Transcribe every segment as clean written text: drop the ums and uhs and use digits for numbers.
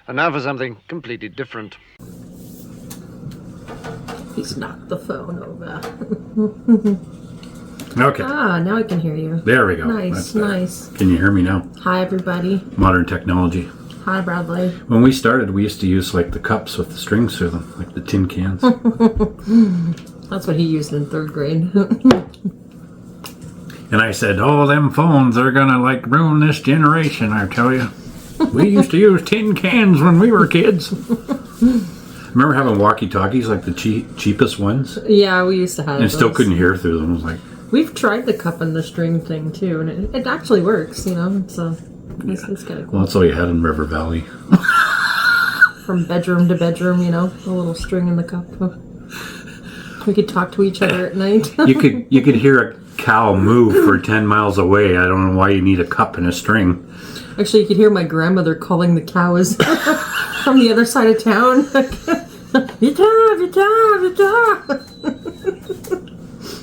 And now for something completely different. He's knocked the phone over. Okay. Ah, now I can hear you. There we go. Nice, nice. Can you hear me now? Hi, everybody. Modern technology. Hi, Bradley. When we started, we used to use like the cups with the strings through them, like the tin cans. That's what he used in 3rd grade. And I said, oh, them phones are gonna like ruin this generation, I tell you. We used to use tin cans when we were kids. Remember having walkie-talkies, like the cheapest ones? Yeah, we used to have And those. still couldn't hear through them. It was like... We've tried the cup and the string thing, too, and it actually works, you know, so it's kind of cool. Well, that's all you had in River Valley. From bedroom to bedroom, you know, a little string in the cup. We could talk to each other at night. You could hear a cow move for 10 miles away. I don't know why you need a cup and a string. Actually, you could hear my grandmother calling the cows from the other side of town. Vita, Vita, Vita.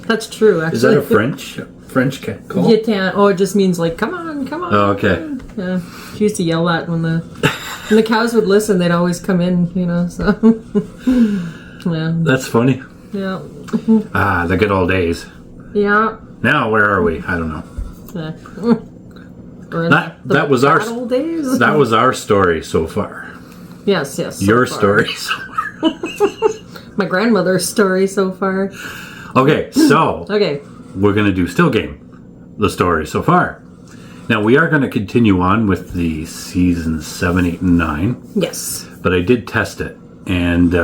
That's true, actually. Is that a French cat call? Vita. Oh, it just means like, come on, come on. Oh, okay. Yeah, she used to yell that when the cows would listen. They'd always come in, you know. So yeah, That's funny. yeah, Ah, the good old days. yeah. Now, where are we? I don't know. Yeah. We're in That the was our bad old days. That was our story so far. Yes, so Your far. story. My grandmother's story so far. Okay, so Okay. we're going to do Still Game, the story so far. Now, we are going to continue on with the seasons 7, 8, and 9, Yes. but I did test it, and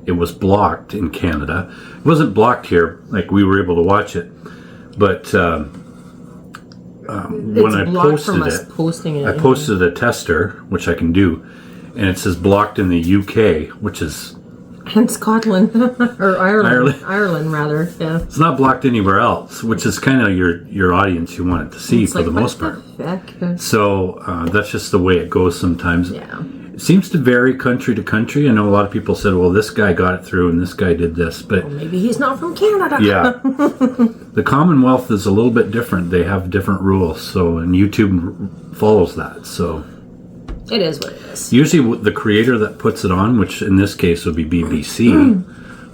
it was blocked in Canada. It wasn't blocked here, like we were able to watch it, but when I blocked from posted us posting it. I posted a tester, which I can do, and it says blocked in the UK, which is... And Scotland or Ireland rather. Yeah. It's not blocked anywhere else, which is kind of your audience you want it to see It's for like, the what most the part. heck? So that's just the way it goes sometimes. Yeah. It seems to vary country to country. I know a lot of people said, well, this guy got it through and this guy did this. But Maybe he's not from Canada. yeah, the Commonwealth is a little bit different. They have different rules. So, and YouTube follows that. So It is what it is. usually the creator that puts it on, which in this case would be BBC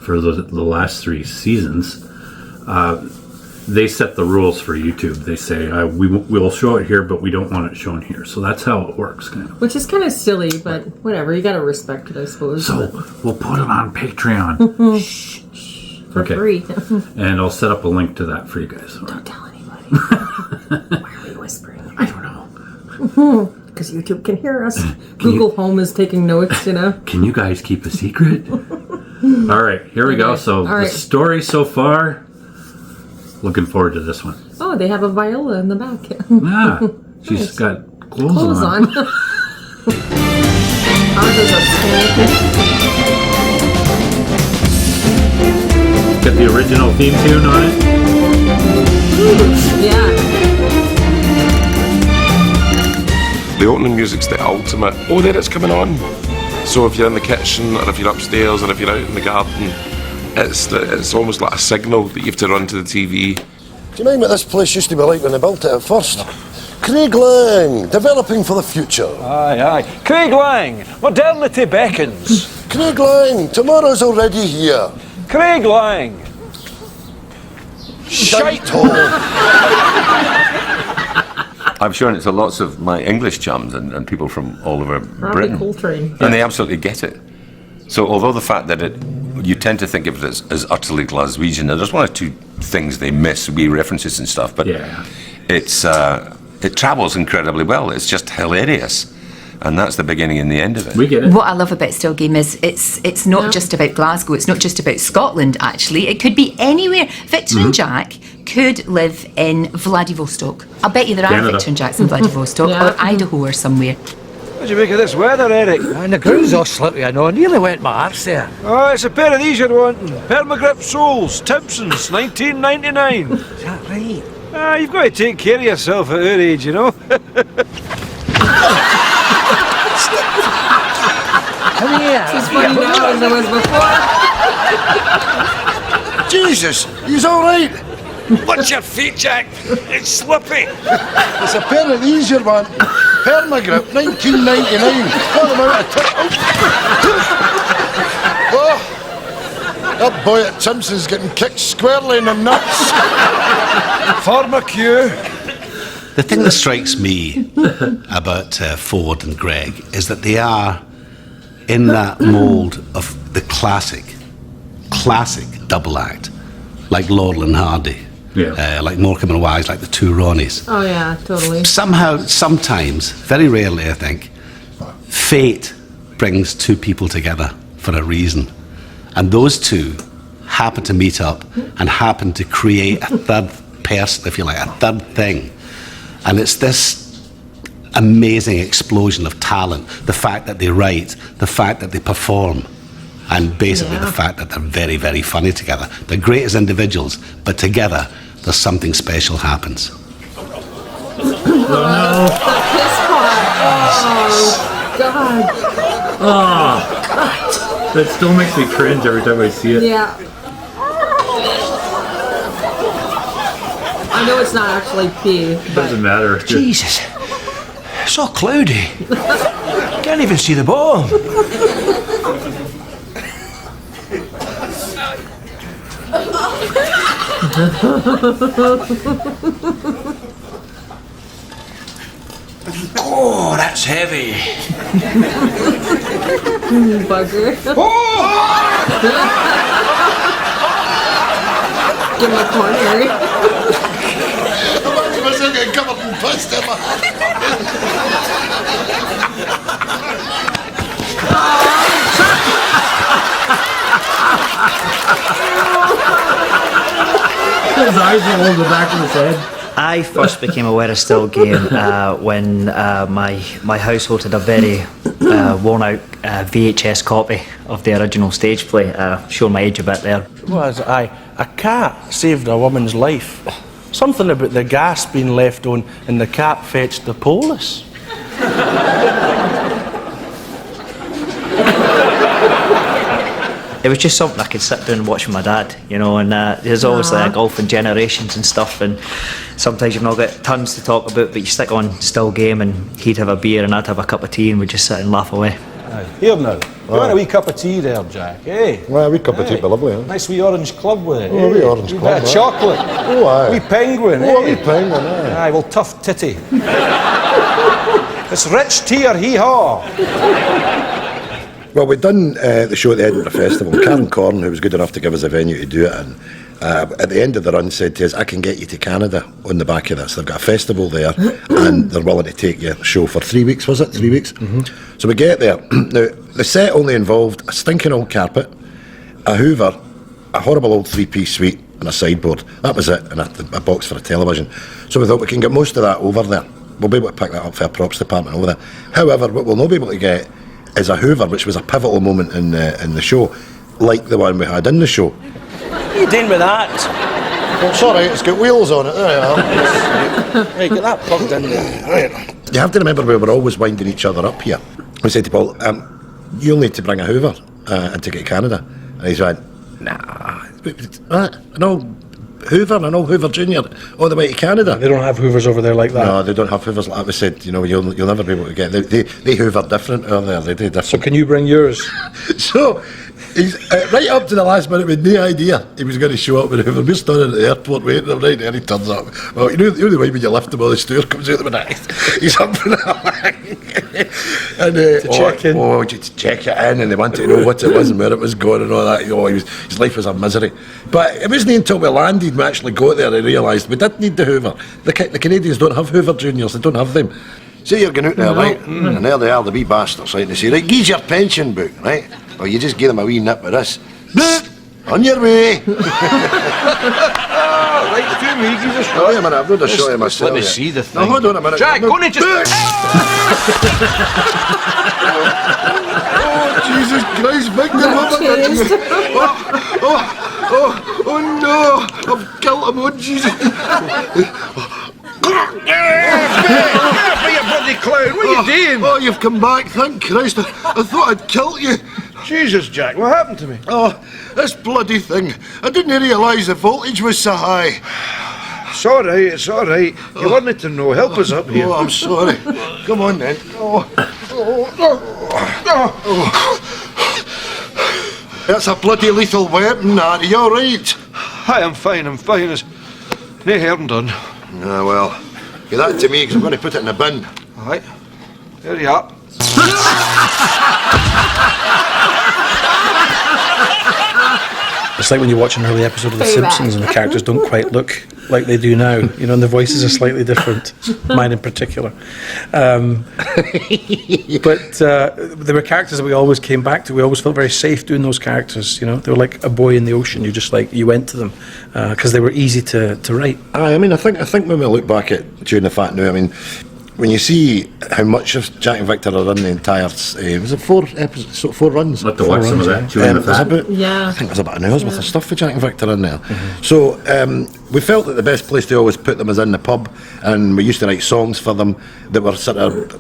for the last 3 seasons, they set the rules for YouTube. They say, we'll show it here, but we don't want it shown here. So that's how it works, kind of. Which is kind of silly, but whatever. You got to respect it, I suppose. So we'll put it on Patreon. For free. And I'll set up a link to that for you guys. Don't tell anybody. Why are we whispering? I don't know. Because YouTube can hear us. Google Home is taking notes, you know. Can you guys keep a secret? All right, here we go. So All right. the story so far, looking forward to this one. Oh, they have a viola in the back. Ah, she's got clothes Clothes on. on. Ours is a snake. Got the original theme tune on it. Yeah. The opening music's the ultimate. Oh, there it's coming on. So if you're in the kitchen, or if you're upstairs, or if you're out in the garden, it's almost like a signal that you have to run to the TV. Do you mind what this place used to be like when they built it at first? Craig Lang, developing for the future. Aye, aye. Craig Lang, modernity beckons. Craig Lang, tomorrow's already here. Craig Lang. Shite hole. I've shown it to lots of my English chums and people from all over Robbie Britain. Coltrane. And they absolutely get it. So although the fact that you tend to think of it as utterly Glaswegian, there's one or two things they miss, wee references and stuff, but Yeah. it travels incredibly well. It's just hilarious. And that's the beginning and the end of it. We get it. What I love about Still Game is it's not just about Glasgow, it's not just about Scotland, actually. It could be anywhere. Victor and Jack could live in Vladivostok. I'll bet you there are Canada. Victor and Jacks in Vladivostok Yeah. or Idaho or somewhere. What do you make of this weather, Eric? And the ground's all slippy, I know. I nearly went my arse there. Oh, it's a pair of these you're wanting. Permagrip soles, Timpsons, 1999. Is that right? Ah, you've got to take care of yourself at our age, you know. Come here. It's funny now as it was before. Jesus, he's all right. Watch your feet, Jack. It's slippy. It's a pair of these you're wanting. Permagrip, 1999. What amount of Oh, that boy at Simpson's getting kicked squarely in the nuts. Farmer Q. The thing that strikes me about Ford and Greg is that they are in that mould of the classic double act, like Laurel and Hardy, like Morecambe and Wise, like the two Ronnies. Oh yeah, totally. Somehow, sometimes, very rarely I think, fate brings two people together for a reason. And those two happen to meet up and happen to create a third person, if you like, a third thing. And it's this amazing explosion of talent, the fact that they write, the fact that they perform, and basically the fact that they're very, very funny together. They're great as individuals, but together there's something special happens. That still makes me cringe every time I see it. Yeah. I know it's not actually pee, It but doesn't matter. Jesus. It's all cloudy. Can't even see the bottom. Oh, that's heavy. bugger. Give him a corner. Imagine myself getting covered in piss, Emma. His eyes are all in the back of his head. I first became aware of Still Game when my household had a very worn out VHS copy of the original stage play. Showing my age a bit there. Was a cat saved a woman's life. Something about the gas being left on and the cat fetched the police. It was just something I could sit down and watch with my dad, you know, and there's always like golf and generations and stuff, and sometimes you've not got tons to talk about, but you stick on Still Game and he'd have a beer and I'd have a cup of tea and we'd just sit and laugh away. Here now. You want a wee cup of tea there, Jack, eh? Well, a wee cup of tea would be lovely, huh? Nice wee orange club with it. Oh, a wee orange club, Bit of aye. chocolate. Oh, aye. Wee penguin, Oh, a eh? wee penguin, aye. Aye, well, tough titty. It's rich tea or hee-haw. Well, we'd done the show at the Edinburgh Festival. Karen Corn, who was good enough to give us a venue to do it, and at the end of the run said to us, I can get you to Canada on the back of this. They've got a festival there and they're willing to take your show for 3 weeks, was it? 3 weeks? Mm-hmm. So we get there. Now, the set only involved a stinking old carpet, a hoover, a horrible old three-piece suite and a sideboard. That was it, and a box for a television. So we thought we can get most of that over there. We'll be able to pick that up for our props department over there. However, what we'll not be able to get is a hoover, which was a pivotal moment in the show, like the one we had in the show. What are you doing with that? Well, sorry, it's got wheels on it. There you are. Right, get that plugged in there. Right. You have to remember we were always winding each other up here. We said to Paul, you'll need to bring a hoover and take it to Canada. And he's went, nah, no Hoover and an old Hoover Junior all the way to Canada. They don't have hoovers over there like that. No, they don't have hoovers like that. We said, you know, you'll never be able to get. They hoover different over there. They do different. So can you bring yours? So he's right up to the last minute with no idea he was going to show up with a hoover. We're standing at the airport waiting for him, right, and he turns up. Well, you know the way when you lift him on the stair, comes out the minute. He's up in the and to check in. Oh, to check it in, and they wanted to know what it was and where it was going and all that. You know, his life was a misery. But it wasn't until we landed we actually got there and realised we did need the hoover. The Canadians don't have Hoover Juniors, they don't have them. So you're going out there, right? And there they are, the wee bastards, right? And they say, right, give your pension book, right? Well, you just give them a wee nip with this. On your way. Right, 2 weeks, he's a shot. Wait a minute, I've not a shot of myself. Let me yet. see the thing. No, hold on a minute. Jack, go and just... Oh, Jesus Christ, big the oh no, I've killed him, oh Jesus. you bloody clown, what are you doing? Oh, you've come back, thank Christ. I thought I'd killed you. Jesus, Jack, what happened to me? Oh, this bloody thing. I didn't realise the voltage was so high. It's all right, it's all right. You wanted to know. Help us up here. Oh, I'm sorry. Come on then. That's a bloody lethal weapon, that. Are you all right? Hi, I'm fine. It's nae harm done. Ah, well, give that to me, because I'm going to put it in the bin. All right. There you are. It's like when you watch an early episode of The Simpsons and the characters don't quite look like they do now, you know, and the voices are slightly different, mine in particular. But there were characters that we always came back to. We always felt very safe doing those characters, you know. They were like a boy in the ocean. You went to them because they were easy to write. I mean, I think when we look back at Chewing the Fat now, I mean, when you see how much of Jack and Victor are in the entire, was it 4 episodes, so 4 runs? Let to watch some of that. Chewing the Fat. Yeah. I think there's about an hour's worth of stuff for Jack and Victor in there. So we felt that the best place to always put them is in the pub, and we used to write songs for them that were sort of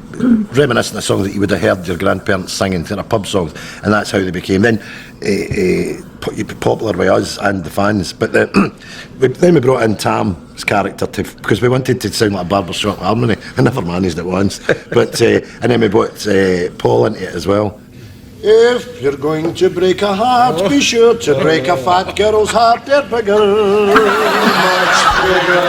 reminiscent of songs that you would have heard your grandparents singing, sort of pub songs, and that's how they became then popular by us and the fans. But then we brought in Tam's character because we wanted to sound like a barbershop harmony. I never managed it once, but and then we brought Paul into it as well. If you're going to break a heart, be sure to break a fat girl's heart. They're bigger, much bigger.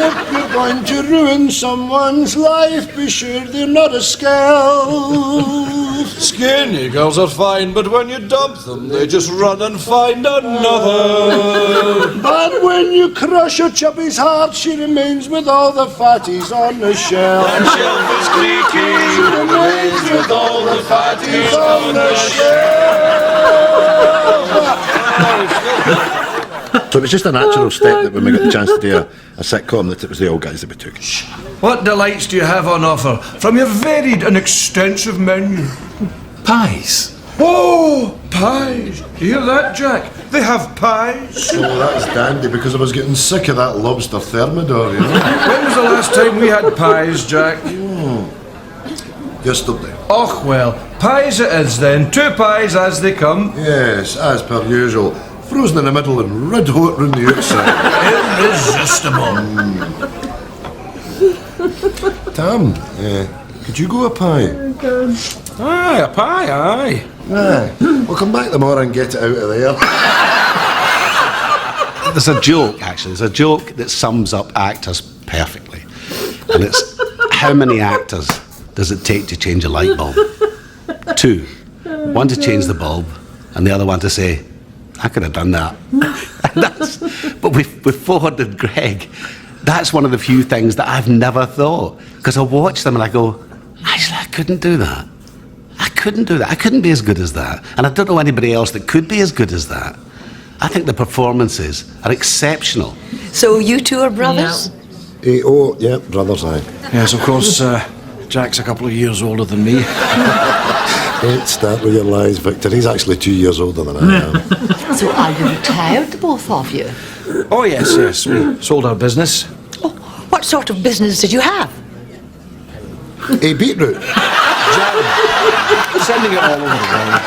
If you're going to ruin someone's life, be sure they're not a scalp. Skinny girls are fine, but when you dump them, they just run and find another. But when you crush a chubby's heart, she remains with all the fatties on the shelf. The shelf is creaky. She remains with all the fatties on the shelf. So it was just a natural step that when we got the chance to do a sitcom, that it was the old guys that we took. What delights do you have on offer from your varied and extensive menu? Pies. Oh, pies. You hear that, Jack? They have pies. Oh, that's dandy, because I was getting sick of that lobster thermidor, you know. When was the last time we had pies, Jack? Yesterday. Och, well, pies it is then. 2 pies as they come. Yes, as per usual. Frozen in the middle and red hot round the outside. Irresistible. Tam, could you go a pie? Oh, God. Aye, a pie, aye. Aye. We'll come back tomorrow and get it out of there. There's a joke, actually. There's a joke that sums up actors perfectly. And it's, how many actors does it take to change a light bulb? 2. One to change the bulb, and the other one to say, I could have done that. But with Ford and Greg, that's one of the few things that I've never thought. Because I watch them and I go, actually, I couldn't do that. I couldn't be as good as that. And I don't know anybody else that could be as good as that. I think the performances are exceptional. So you 2 are brothers? Yeah, brothers, aye. Yes, of course, Jack's a couple of years older than me. Don't start with your lies, Victor. He's actually 2 years older than I am. So are you retired, both of you? Oh, yes. We sold our business. Oh, what sort of business did you have? Beetroot. Sending it all over the world.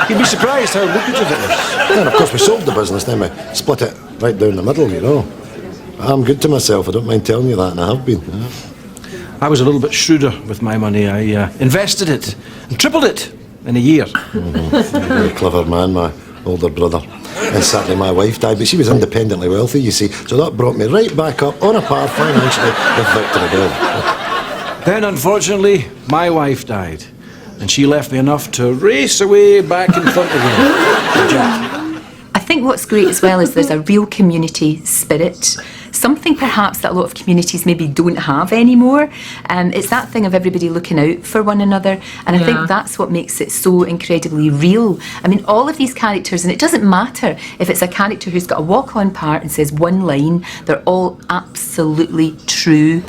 You'd be surprised how lucrative it is. And of course we sold the business, then we split it right down the middle, you know. I'm good to myself, I don't mind telling you that, and I have been. Yeah. I was a little bit shrewder with my money. I invested it and tripled it in a year. Very clever man, my older brother. And sadly my wife died, but she was independently wealthy, you see, so that brought me right back up on a par financially with Victor again. Then, unfortunately, my wife died, and she left me enough to race away back in front again. Jack. I think what's great as well is there's a real community spirit, something perhaps that a lot of communities maybe don't have anymore. It's that thing of everybody looking out for one another, and I think that's what makes it so incredibly real. I mean, all of these characters, and it doesn't matter if it's a character who's got a walk-on part and says one line, they're all absolutely true.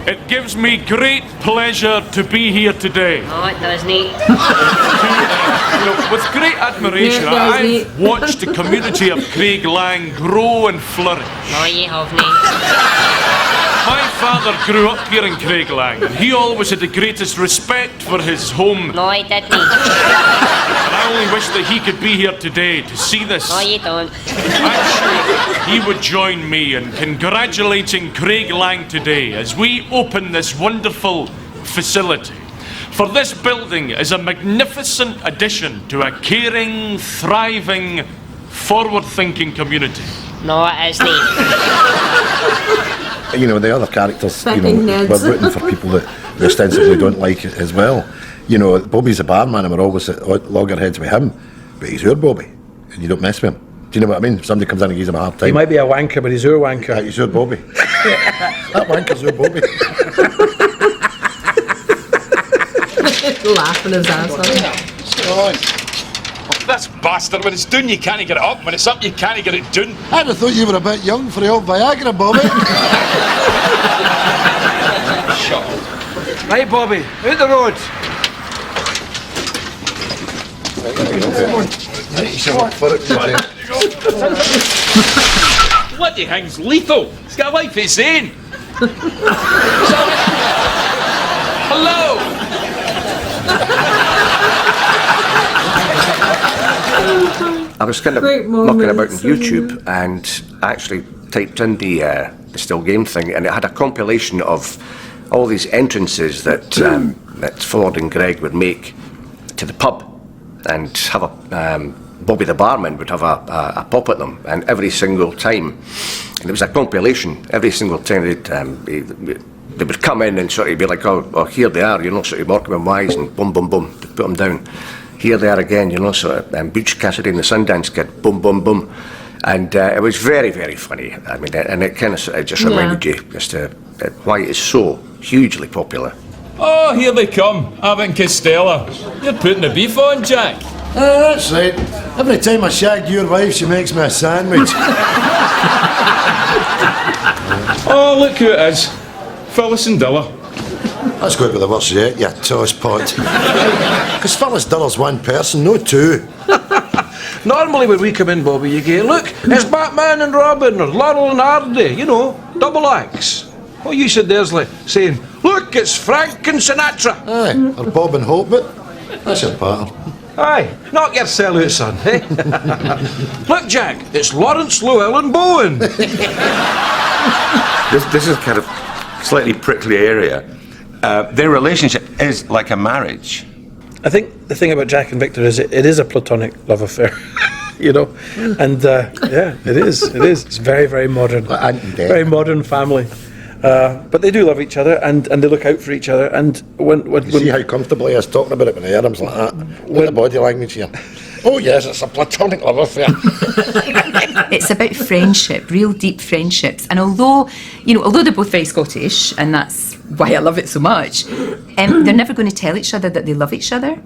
It gives me great pleasure to be here today. Oh, it does, Nate. With great admiration, I've watched the community of Craiglang grow and flourish. Oh, you have, Nate. My father grew up here in Craiglang, and he always had the greatest respect for his home. No, I didn't. And I only wish that he could be here today to see this. No, you don't. I'm sure he would join me in congratulating Craiglang today as we open this wonderful facility. For this building is a magnificent addition to a caring, thriving, forward-thinking community. No, it isn't. You know, the other characters, you Fucking know, Neds. we're rooting for people that we ostensibly don't like as well. You know, Bobby's a barman and we're always at loggerheads with him, but he's your Bobby, and you don't mess with him. Do you know what I mean? If somebody comes in and gives him a hard time. He might be a wanker, but he's your wanker. He's your Bobby. That wanker's your Bobby. Laughing his ass off. This bastard, when it's down you can't get it up, when it's up you can't get it down. I'd have thought you were a bit young for the old Viagra, Bobby. Shut up. Right, Bobby, out the road. Bloody thing's lethal. It's got a life of its own. Hello. I was kind of Great mucking about on moments. YouTube and actually typed in the still game thing, and it had a compilation of all these entrances that that Ford and Greg would make to the pub, and have a Bobby the barman would have a pop at them, and every single time, and it was a compilation. Every single time they would come in and sort of be like, oh, here they are, you know, sort of Morecambe Wise, and boom, boom, boom, to put them down. Here they are again, you know, sort of Butch Cassidy and the Sundance Kid, boom, boom, boom. And it was very, very funny. I mean, and it kind of just reminded you as to why it is so hugely popular. Oh, here they come, Abbott and Costello. You're putting the beef on, Jack. That's right. Every time I shag your wife, she makes me a sandwich. Oh, look who it is. Phyllis and Dilla. That's got to be the worst yet, you toss pot. Because Phyllis Dilla's one person, no two. Normally when we come in, Bobby, you go, look, it's Batman and Robin, or Laurel and Hardy, you know, double acts. What you said there's like saying, look, it's Frank and Sinatra. Aye, or Bob and Hope, but that's your pattern. Aye, knock yourself out, son, eh? Look, Jack, it's Lawrence Llewellyn Bowen. This is kind of slightly prickly area. Their relationship is like a marriage. I think the thing about Jack and Victor is it is a platonic love affair, you know, and yeah, it is. It's very, very modern, very modern family. But they do love each other, and they look out for each other. And when see how comfortable he is talking about it when he hears him like that. With the body language here. Oh yes, it's a platonic love affair. It's about friendship, real deep friendships. And although they're both very Scottish, and that's why I love it so much, they're never going to tell each other that they love each other.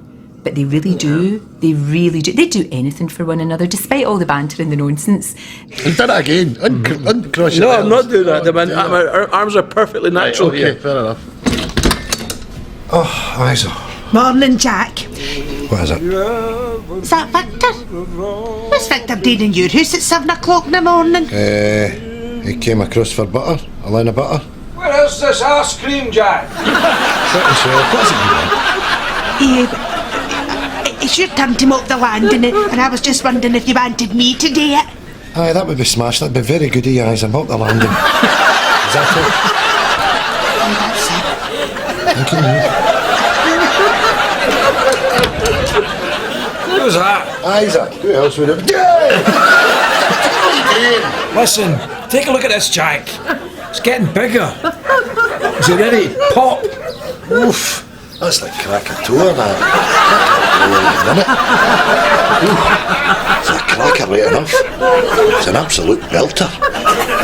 But they really do. They really do. They'd do anything for one another, despite all the banter and the nonsense. He's done it again. Uncross No, I'm not doing that. My arms are perfectly natural okay, here. fair enough. Oh, Isa. Morning, Jack. What is it? Is that Victor? What's Victor doing in your house at 7 o'clock in the morning? He came across for butter, a line of butter. Where is this ice cream, Jack? It's your turn to milk the land in it, and I was just wondering if you wanted me to do it. Aye, that would be smashed. That'd be very good of you, Isa. Milk the landing. Is that it? Thank you. Who's that? Isa. Who else would it be? Listen, take a look at this, Jack. It's getting bigger. Is it ready to pop? Oof. That's like Krakatoa, that. It's a cracker right enough. It's an absolute belter.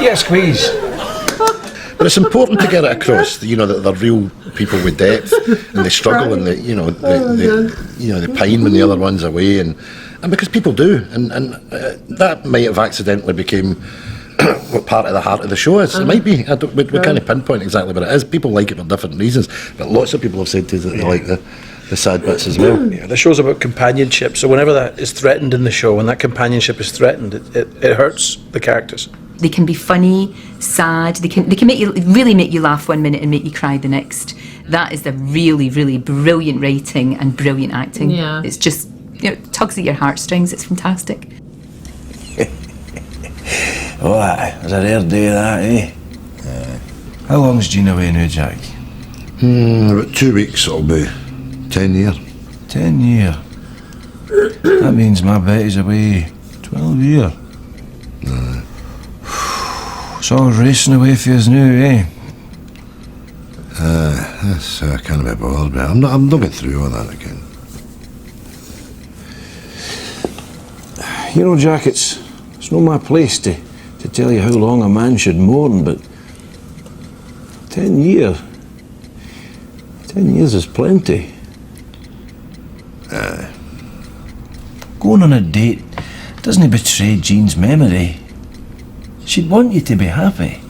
Yes, please. But it's important to get it across, you know, that they're real people with depth, and they struggle, and they pine when the other one's away, and because people do, and that might have accidentally became what part of the heart of the show is. It might be. We can't pinpoint exactly what it is. People like it for different reasons, but lots of people have said to us that they like the sad bits as well. Yeah, the show's about companionship, so whenever that is threatened in the show, when that companionship is threatened, it hurts the characters. They can be funny, sad. They can really make you laugh one minute and make you cry the next. That is the really, really brilliant writing and brilliant acting. Yeah. It's just, it tugs at your heartstrings. It's fantastic. Oh, aye. It was a rare day, that, eh? How long's Jean away now, Jack? About 2 weeks it'll be. 10 year. 10 year. That means my Betty's away 12 year. It's all racing away for us now, eh? That's I can't be bothered, but I'm not going through all that again. You know, Jack, it's not my place to tell you how long a man should mourn, but 10 years. 10 years is plenty. Going on a date doesn't betray Jean's memory. She'd want you to be happy.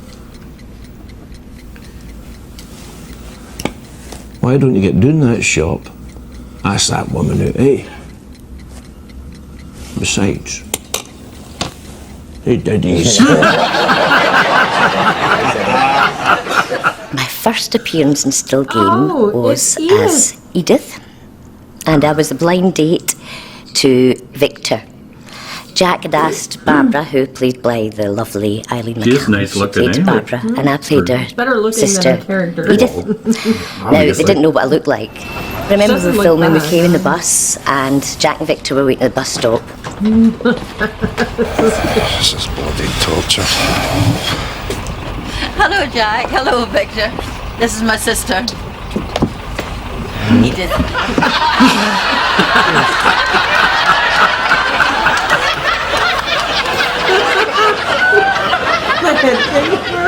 Why don't you get doing that shop? Ask that woman out, eh? Besides, hey, daddies. My first appearance in Still Game was as Edith, and I was a blind date to Victor. Jack had asked Barbara, who played by the lovely Eileen She is McCall. nice looking, Played anyway. Barbara, and I played her Better looking sister, than a character. Edith. Now, they didn't know what I looked like. I remember we Doesn't were look filming, we bad. came in the bus, and Jack and Victor were waiting at the bus stop. This is bloody torture. Hello, Jack. Hello, Victor. This is my sister. Edith.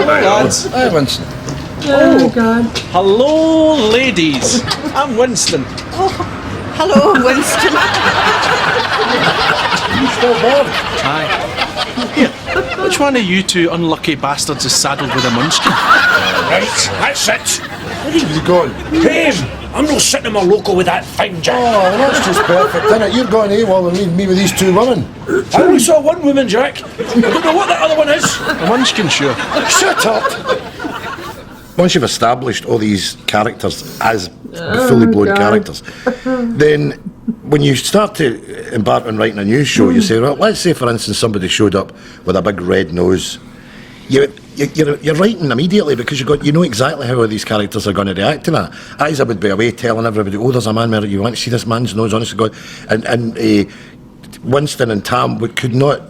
Lads. Hi, Winston. Oh, God. Hello, ladies. I'm Winston. Hello, Winston. You still bored? Aye. Here, which one of you two unlucky bastards is saddled with a munchkin? Right, that's it. Where are you going? Him! I'm not sitting in my local with that thing, Jack. Oh, that's just perfect, isn't it? You're going AWOL and leaving me with these 2 women. I only saw one woman, Jack. I don't know what that other one is. A munchkin, sure. Shut up! Once you've established all these characters as fully blown God. characters, then when you start to embark on writing a new show, you say, well, let's say, for instance, somebody showed up with a big red nose. You're writing immediately because you know exactly how these characters are going to react to that. Isa would be away telling everybody, oh, there's a man there, you want to see this man's nose, honest to God. And Winston and Tam could not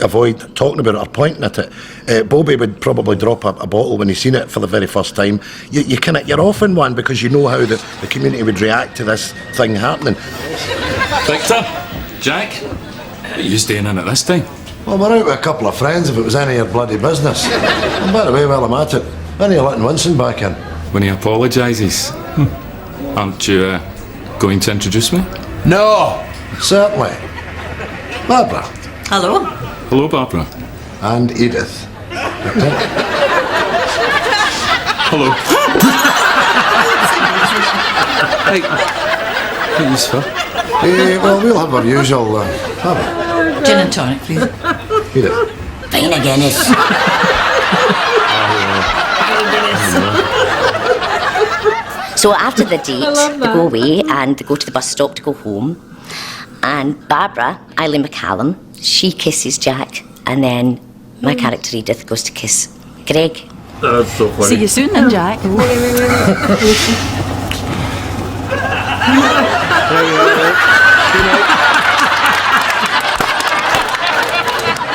avoid talking about it or pointing at it. Bobby would probably drop a bottle when he's seen it for the very first time. You're off in one because you know how the community would react to this thing happening. Victor, Jack, what are you staying in at this time? Well, we're out with a couple of friends if it was any of your bloody business. And by the way, while I'm at it, when are you letting Winston back in? When he apologises. Aren't you going to introduce me? No! Certainly. Barbara. Hello. Hello, Barbara. And Edith. Hello. Hey, what is for? Well, we'll have our usual... Gin and tonic, please. Edith. Fine again, is. So after the date, love they that. go away and they go to the bus stop to go home. And Barbara, Eileen McCallum, she kisses Jack, and then my character Edith goes to kiss Greg. That's so funny. See you soon then, Jack.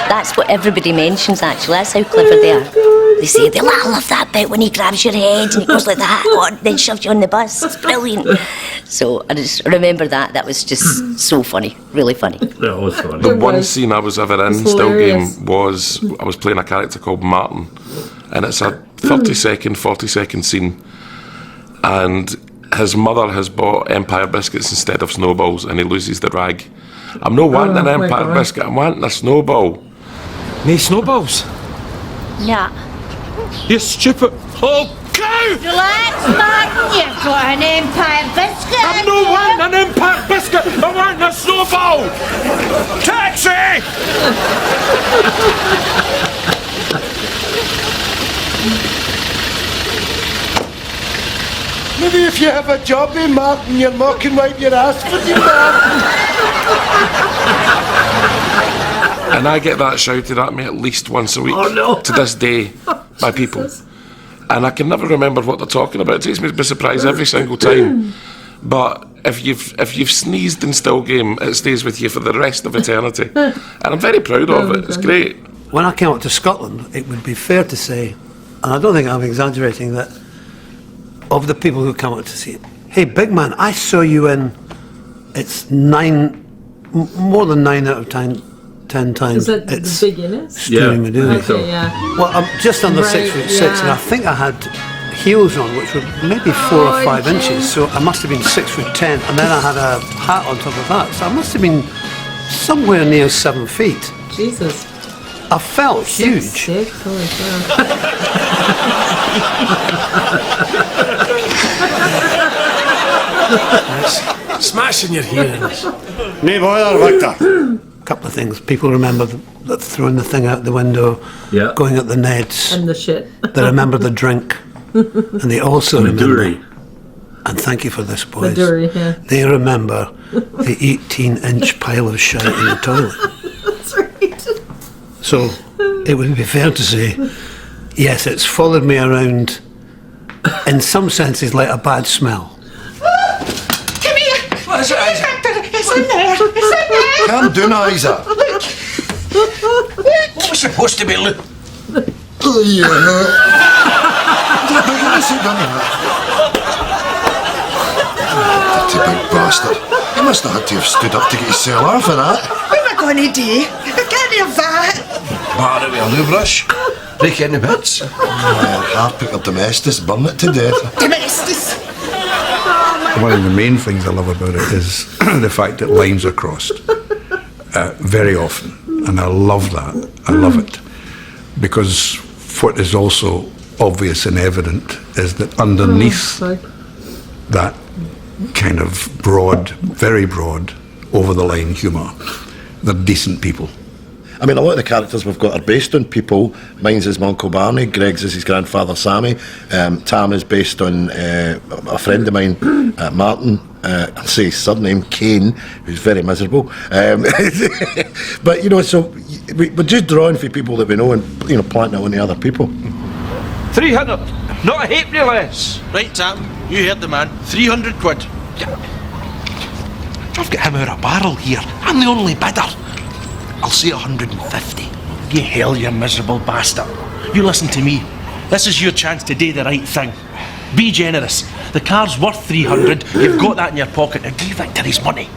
That's what everybody mentions, actually. That's how clever they are. They say, I love that bit when he grabs your head and he goes like that, and then shoves you on the bus. It's brilliant. So I just remember that. That was just so funny. Really funny. That was funny. The one scene I was ever in It's Still hilarious. Game was I was playing a character called Martin, and it's a 30-second, 40-second scene, and his mother has bought Empire biscuits instead of snowballs, and he loses the rag. I'm not wanting an my Empire God. biscuit, I'm wanting a snowball. No snowballs? Yeah. You stupid... Oh, cow! Relax, Martin. You've got an Empire biscuit. I'm not wanting an Empire biscuit! I'm wanting a snowball! Taxi! Maybe if you have a job, Martin, you'll mock and wipe your ass for you, Martin. And I get that shouted at me at least once a week. Oh, no. To this day, by people. And I can never remember what they're talking about. It takes me by surprise every single time. But if you've sneezed in still game, it stays with you for the rest of eternity. And I'm very proud of it. It's great. When I came up to Scotland, it would be fair to say, and I don't think I'm exaggerating, that of the people who come up to see it, hey, big man, I saw you in. It's more than 9 out of 10 times. Is that it's the big Guinness? Steering me doing it. Okay, yeah. Well, I'm just under Right, 6'6", and I think I had heels on, which were maybe 4 or 5 inches. So I must have been 6'10", and then I had a hat on top of that. So I must have been somewhere near 7 feet. Jesus. I felt huge. 6'6", holy Smashing your hearings. No bother, Victor. A couple of things. People remember throwing the thing out the window, going at the nets. And the shit. They remember the drink. And they also The remember... Dury. And thank you for this, The boys. Dury, yeah. They remember the 18-inch pile of shite in the toilet. That's right. So it would be fair to say, yes, it's followed me around in some senses like a bad smell. Come here. What is it, Isa? It's in there. It's in there. Calm down, Isa. Look. What was supposed to be Luke? Oh, yeah. Sit down. Dirty big bastard. You must have had to have stood up to get yourself off of that. What am I going to do? I can't have that. Bar it with a loo brush. Break it into bits. Harpic or domestic, burn it to death. Domestic. One of the main things I love about it is the fact that lines are crossed very often, and I love that. I love it because what is also obvious and evident is that underneath that kind of broad, very broad, over the line humour, they're decent people. I mean, a lot of the characters we've got are based on people. Mine's is my Uncle Barney, Greg's is his grandfather Sammy, Tam is based on a friend of mine, Martin, I'll say his surname, Kane, who's very miserable. But, you know, so we're just drawing for people that we know and, you know, planting it on the other people. 300, not a halfpenny less. Right, Tam, you heard the man. 300 quid. I've got him out of barrel here. I'm the only bidder. I'll say 150. You hell, you miserable bastard. You listen to me. This is your chance to do the right thing. Be generous. The car's worth 300. You've got that in your pocket. Now give Victor his money.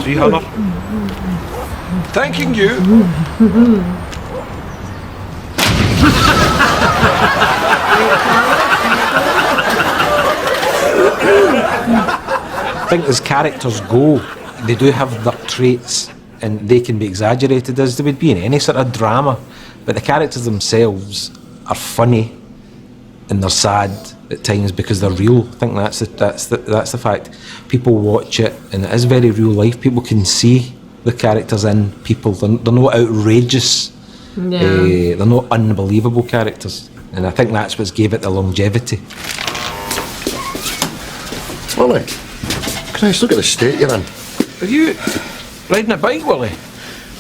$300. Thanking you. I think as characters go, they do have their traits and they can be exaggerated as they would be in any sort of drama, but the characters themselves are funny and they're sad at times because they're real. I think that's the fact. People watch it and it is very real life. People can see the characters in people. They're not outrageous. Yeah. They're not unbelievable characters, and I think that's what's gave it the longevity. Willie, Christ, look at the state you're in. Are you riding a bike, Willie?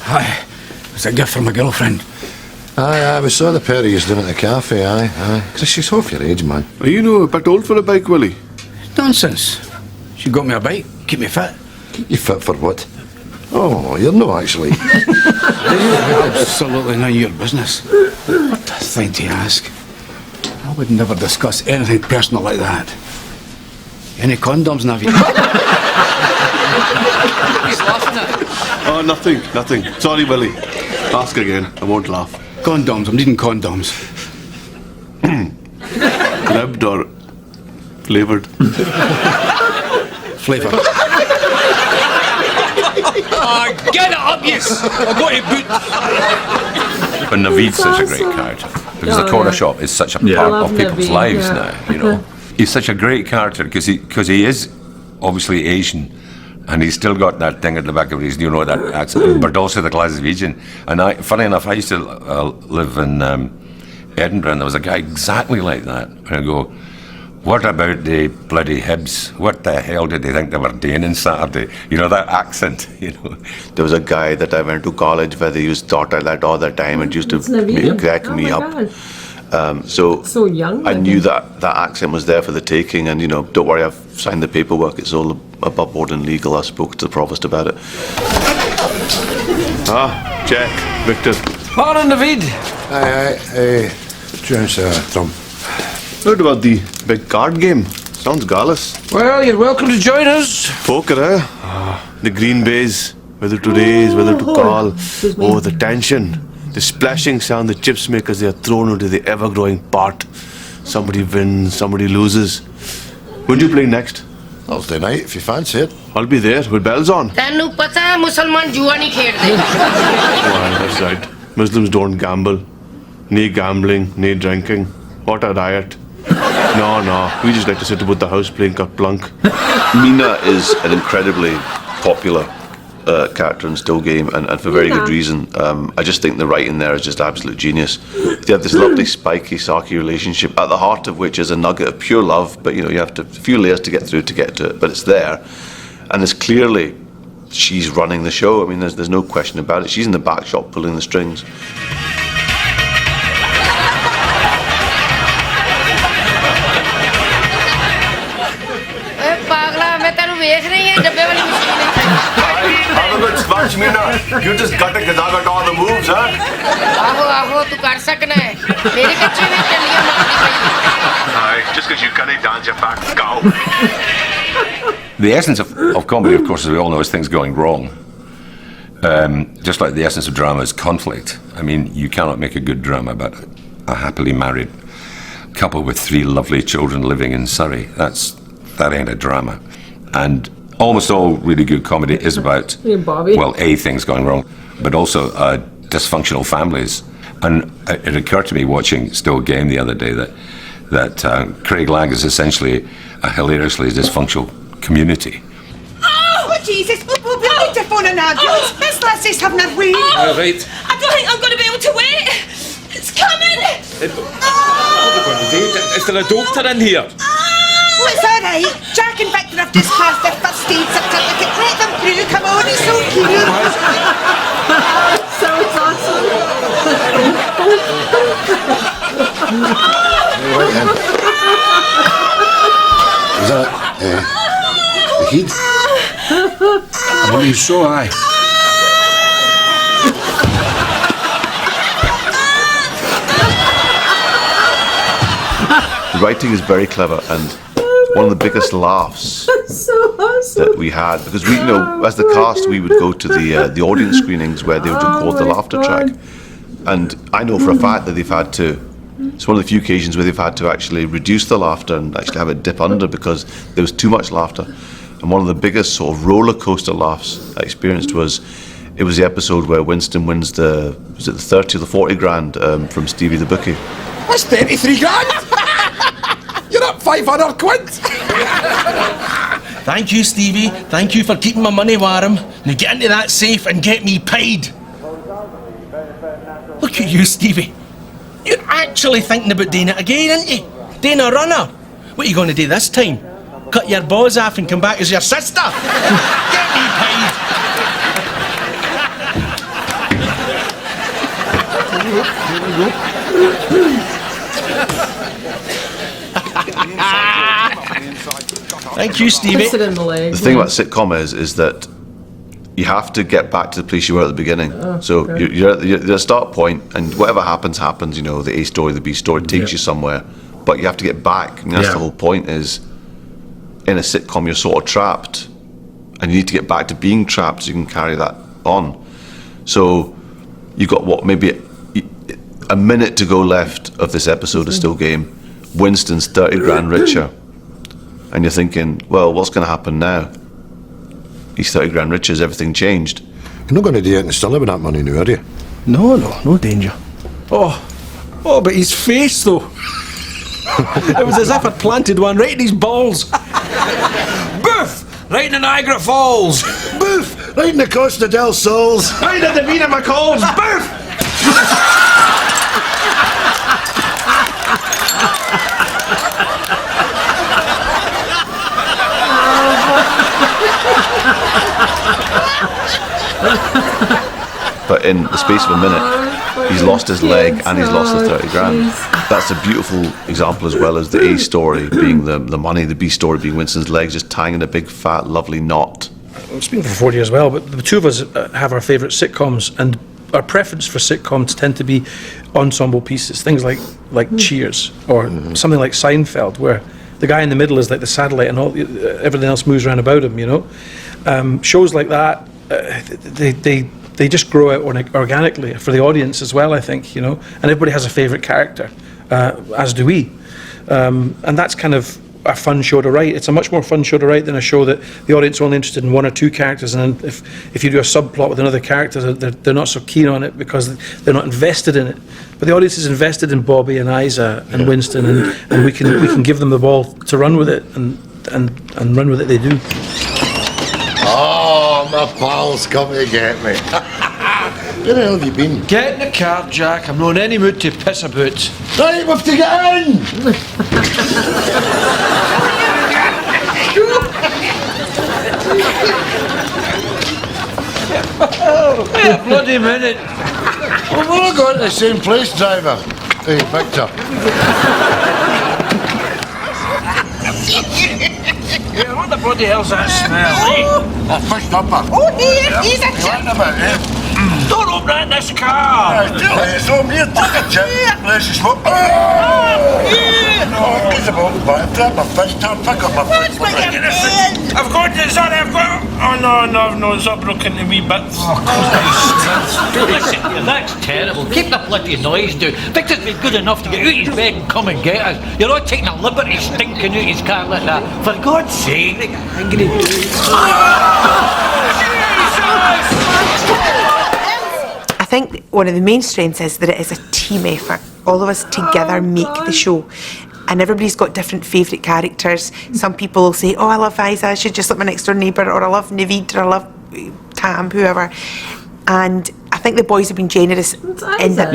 Aye. It's a gift from my girlfriend. Aye, we saw the pair of yous down at the cafe, aye. Chris, she's half your age, man. Are you no a bit old for a bike, Willie? Nonsense. She got me a bike. Keep me fit. Keep you fit for what? Oh, you're no, actually. Absolutely none of your business. What a thing to ask. I would never discuss anything personal like that. Any condoms, Navi? He's laughing at it. Oh, nothing. Sorry, Willie. Ask again. I won't laugh. Condoms. I'm needing condoms. Ribbed or flavoured? Flavoured. Oh, get it up, yes! I've got your boot. But Naveed's such a great character because the corner shop is such a part love of people's Naveed, lives yeah. now. You know, He's such a great character because he is obviously Asian, and he's still got that thing at the back of his, that accent, but also the Glaswegian. And funny enough, I used to live in Edinburgh, and there was a guy exactly like that. And I go, what about the bloody Hibs? What the hell did they think they were doing on Saturday? That accent, There was a guy that I went to college where they used to talk like that all the time. It used to crack me up. So young. I knew that accent was there for the taking, and don't worry, I've signed the paperwork. It's all above board and legal. I spoke to the provost about it. Jack, Victor. Morning, David. Hey, James, Tom. Heard about the big card game. Sounds gallus. Well, you're welcome to join us. Poker, eh? The green baize. Whether to raise, whether to call. The tension. The splashing sound the chips make as they are thrown into the ever-growing pot. Somebody wins, somebody loses. When do you play next? Thursday night, if you fancy it. I'll be there with bells on. ਤੈਨੂੰ ਪਤਾ ਹੈ ਮੁਸਲਮਾਨ ਜੂਆ ਨਹੀਂ ਖੇਡਦੇ That's right. Muslims don't gamble. No gambling, no drinking. What a riot. No. We just like to sit about the house playing Plunk. Mina is an incredibly popular character in Still Game, and for very good reason. I just think the writing there is just absolute genius. They have this lovely spiky, sarky relationship, at the heart of which is a nugget of pure love, but you have a few layers to get through to get to it, but it's there. And it's clearly she's running the show. I mean, there's no question about it. She's in the back shop pulling the strings. ਪਾਗਲਾ ਮੈਂ ਤੈਨੂੰ ਵੇਖ ਰਹੀ ਹਾਂ ਡੱਬੇ ਵਾਲੀ machine Have a good scratch, Mina. You just got all the moves, huh? ਆਹੋ ਤੂੰ ਕਰ ਸਕਣਾ ਹੈ ਮੇਰੀ ਕੱਚੀ ਵੀ ਚੱਲੀਆਂ ਮਾਰਦੀ ਪਈ Aye, just because you can't dance your back, go. The essence of comedy, of course, as we all know, is things going wrong. Just like the essence of drama is conflict. I mean, you cannot make a good drama about a happily married couple with 3 lovely children living in Surrey. That ain't a drama. And almost all really good comedy is about, things going wrong, but also dysfunctional families. And it occurred to me watching Still Game the other day that Craig Lang is essentially a hilariously dysfunctional community. Oh, Jesus, we'll need to phone an ambulance. Miss Leslie's having a wee. All right. I don't think I'm going to be able to wait. It's coming. Is there a doctor in here? Oh, it's all right. Jack and Victor have just passed their first aid certificate. Let them through. Come on, it's so cute. Sounds awesome. Is that the heat? What are you so high? The writing is very clever, and one of the biggest laughs so awesome. that we had, because we, as the cast, we would go to the audience screenings where they would record the laughter track, and I know for a fact that they've had to. It's one of the few occasions where they've had to actually reduce the laughter and actually have it dip under because there was too much laughter. And one of the biggest sort of roller coaster laughs I experienced was the episode where Winston wins the 30 or the 40 grand from Stevie the Bookie. That's 33 grand! You're up 500 quid! Thank you, Stevie. Thank you for keeping my money warm. Now get into that safe and get me paid. Look at you, Stevie. You're actually thinking about doing it again, aren't you? Doing a runner. What are you going to do this time? Cut your balls off and come back as your sister? Get me paid. Thank you, Stevie. Kiss it in the leg. The thing about sitcom is that you have to get back to the place you were at the beginning. You're at the start point, and whatever happens. The A story, the B story takes you somewhere, but you have to get back. I mean, that's the whole point. Is in a sitcom you're sort of trapped, and you need to get back to being trapped so you can carry that on. So you've got maybe a minute to go left of this episode of Still Game. Winston's 30 grand richer, and you're thinking, well, what's going to happen now? He's 30 grand richer. Has everything changed? You're not going to do anything silly with that money now, are you? No danger. Oh, but his face though. It was as if I'd planted one right in his balls. Boof! Right in the Niagara Falls. Boof! Right in the Costa del Sols. Right in the Vina McCalls. Boof! But in the space of a minute, he's lost his leg and he's lost the 30 grand. That's a beautiful example, as well as the A story being the money, the B story being Winston's legs just tying in a big, fat, lovely knot. It's been for 40 as well, but the two of us have our favourite sitcoms, and our preference for sitcoms tend to be ensemble pieces, things like Cheers or something like Seinfeld, where the guy in the middle is like the satellite and everything else moves around about him, you know. Shows like that, they just grow out organically for the audience as well, I think, you know, and everybody has a favourite character, as do we. And that's kind of a fun show to write. It's a much more fun show to write than a show that the audience are only interested in one or two characters, and then if you do a subplot with another character, they're not so keen on it because they're not invested in it. But the audience is invested in Bobby and Isa and Winston, and we can give them the ball to run with it, and run with it they do. Oh, my pal's come to get me. Where the hell have you been? Get in the car, Jack. I'm not in any mood to piss about. Right, we have to get in! Wait a bloody minute. We've all gone to the same place, driver. Hey, Victor. Yeah, what the bloody hell's that smell, eh? That fish dumper. Oh, here's a chip. Don't open that in this car! It's on here, take a chip. Let's just walk. No, he's about to grab my fish tub, pick up my fish. I've got it, sorry, I've got it. Oh, no, it's all broken to wee bits. Listen, that's terrible. Keep the bloody noise down. Victor's been good enough to get out of his bed and come and get us. You're not taking a liberty stinking out his car like that. For God's sake, I'm going to do I think one of the main strengths is that it is a team effort. All of us together make the show. And everybody's got different favourite characters. Some people will say, oh, I love Isa, she's just like my next door neighbour, or I love Naveed, or I love Tam, whoever. And I think the boys have been generous in that